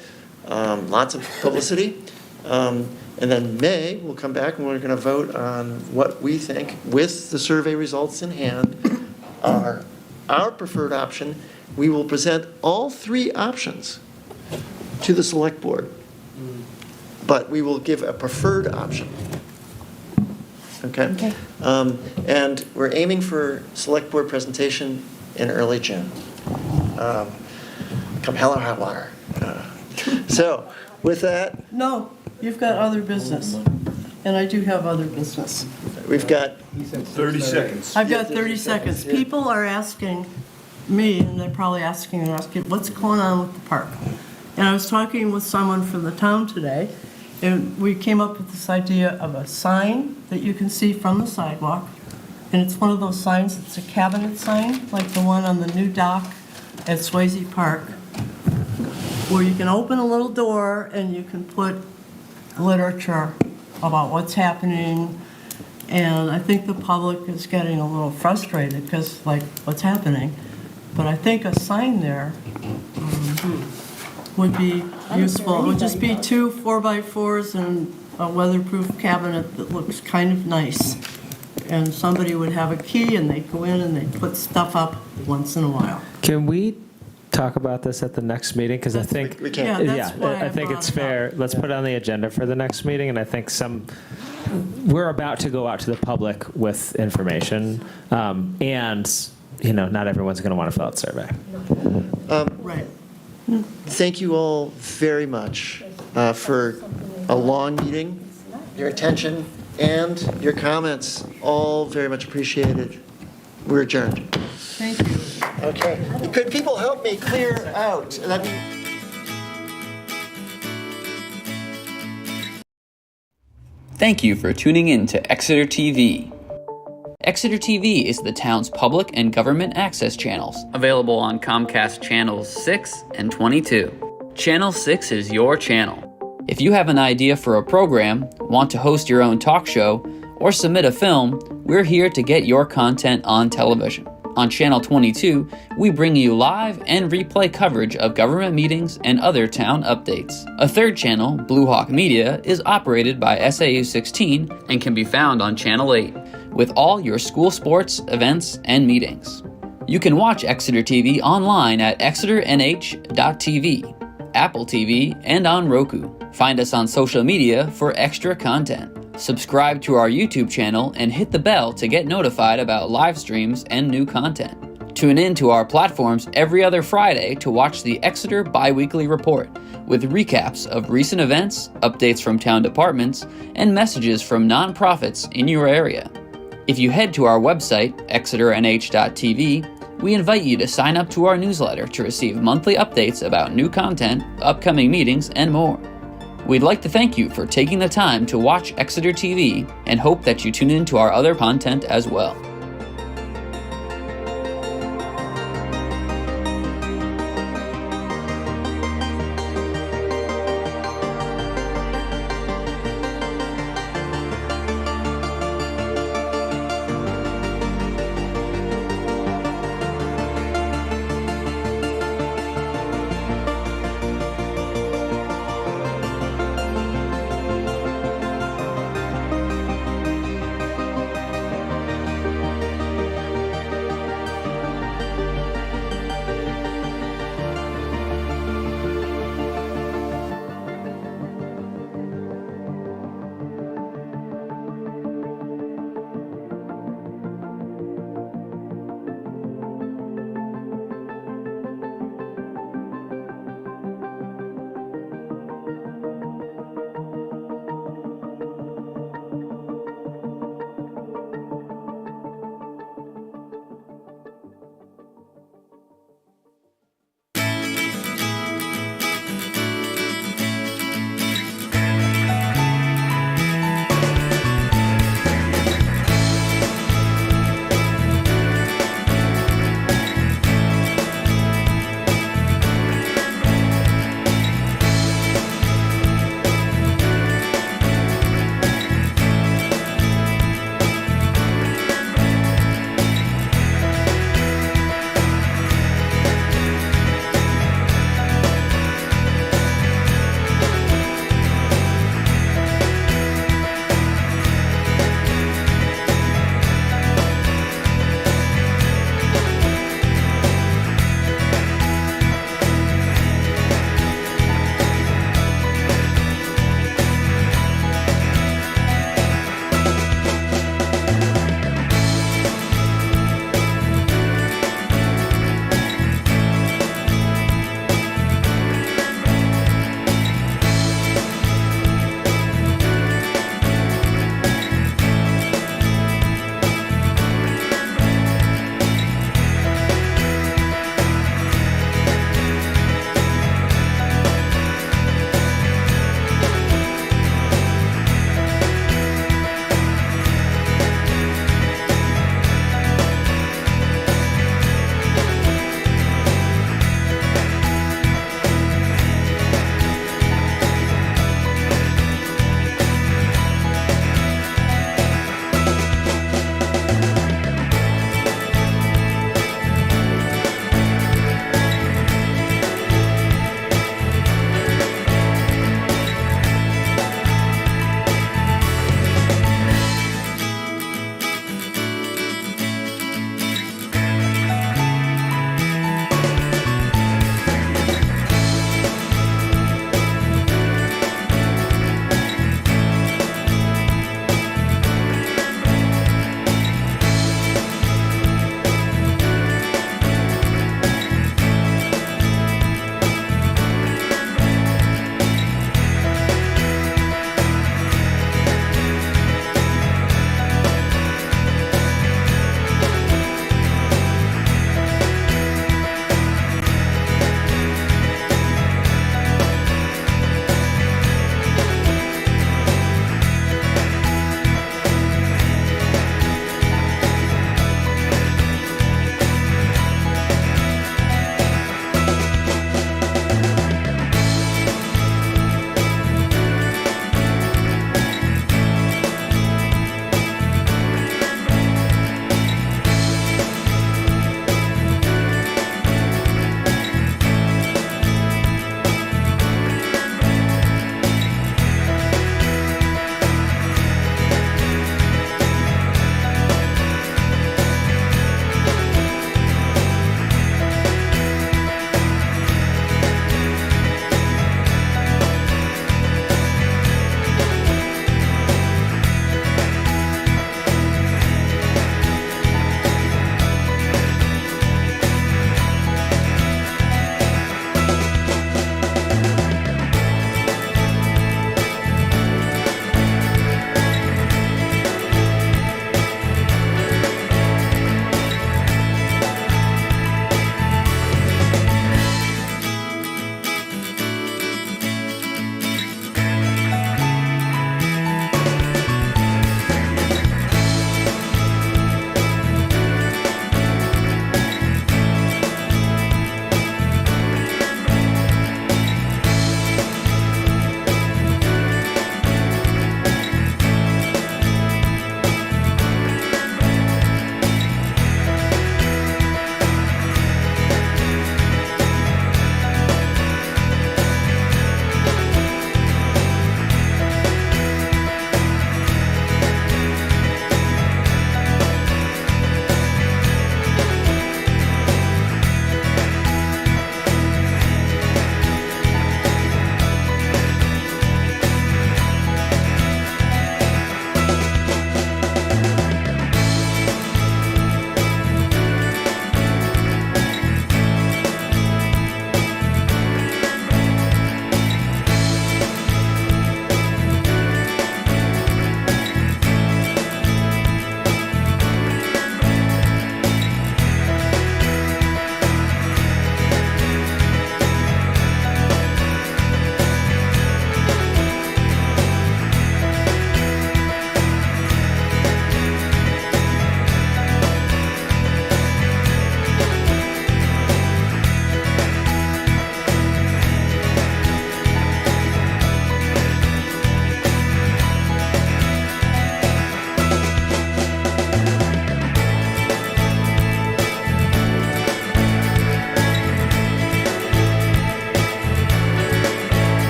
Lots of publicity. And then May, we'll come back and we're going to vote on what we think, with the survey results in hand, are our preferred option. We will present all 3 options to the select board, but we will give a preferred option. Okay? And we're aiming for select board presentation in early June. Come hell or high water. So, with that, No, you've got other business, and I do have other business. we've got 30 seconds. I've got 30 seconds. People are asking me, and they're probably asking what's going on with the park? And I was talking with someone from the town today, and we came up with this idea of a sign that you can see from the sidewalk. And it's one of those signs, it's a cabinet sign, like the one on the new dock at Swayze Park, where you can open a little door and you can put literature about what's happening. And I think the public is getting a little frustrated because, like, what's happening? But I think a sign there would be useful. It would just be 2 4x4s and a weatherproof cabinet that looks kind of nice. And somebody would have a key and they'd go in and they'd put stuff up once in a while. Can we talk about this at the next meeting? Because I think, we can't. Yeah, that's why I think brought it's it up. fair. Let's put it on the agenda for the next meeting, and I think we're about to go out to the public with information, and not everyone's going to want to fill out a survey. Right. Thank you all very much for a long meeting. Your attention and your comments, all very much appreciated. We're adjourned. Thank you. Okay. Could people help me clear out? Thank you for tuning in to Exeter TV. Exeter TV is the town's public and government access channels, available on Comcast Channels 6 and 22. Channel 6 is your channel. If you have an idea for a program, want to host your own talk show, or submit a film, we're here to get your content on television. On Channel 22, we bring you live and replay coverage of government meetings and other town updates. A third channel, Blue Hawk Media, is operated by SAU 16 and can be found on Channel 8, with all your school sports, events, and meetings. You can watch Exeter TV online at exeternh.tv, Apple TV, and on Roku. Find us on social media for extra content. Subscribe to our YouTube channel and hit the bell to get notified about live streams and new content. Tune in to our platforms every other Friday to watch the Exeter Biweekly Report, with recaps of recent events, updates from town departments, and messages from nonprofits in your area. If you head to our website, exeternh.tv, we invite you to sign up to our newsletter to receive monthly updates about new content, upcoming meetings, and more. We'd like to thank you for taking the time to watch Exeter TV and hope that you tune in to our other content as well.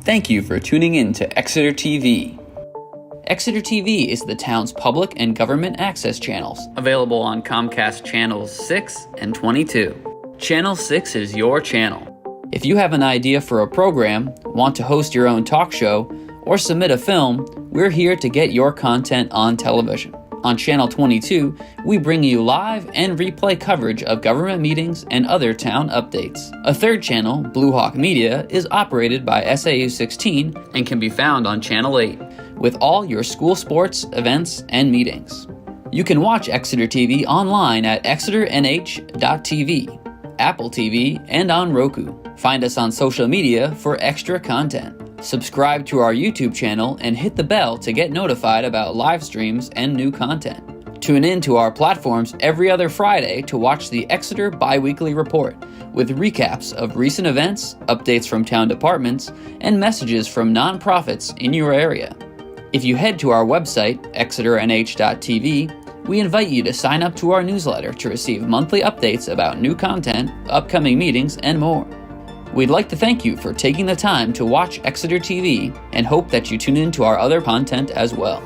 Thank you for tuning in to Exeter TV. Exeter TV is the town's public and government access channels, available on Comcast Channels 6 and 22. Channel 6 is your channel. If you have an idea for a program, want to host your own talk show, or submit a film, we're here to get your content on television. On Channel 22, we bring you live and replay coverage of government meetings and other town updates. A third channel, Blue Hawk Media, is operated by SAU 16 and can be found on Channel 8, with all your school sports, events, and meetings. You can watch Exeter TV online at exeternh.tv, Apple TV, and on Roku. Find us on social media for extra content. Subscribe to our YouTube channel and hit the bell to get notified about live streams and new content. Tune in to our platforms every other Friday to watch the Exeter Bi-Weekly Report, with recaps of recent events, updates from town departments, and messages from nonprofits in your area. If you head to our website, exeternh.tv, we invite you to sign up to our newsletter to receive monthly updates about new content, upcoming meetings, and more. We'd like to thank you for taking the time to watch Exeter TV and hope that you tune in to our other content as well.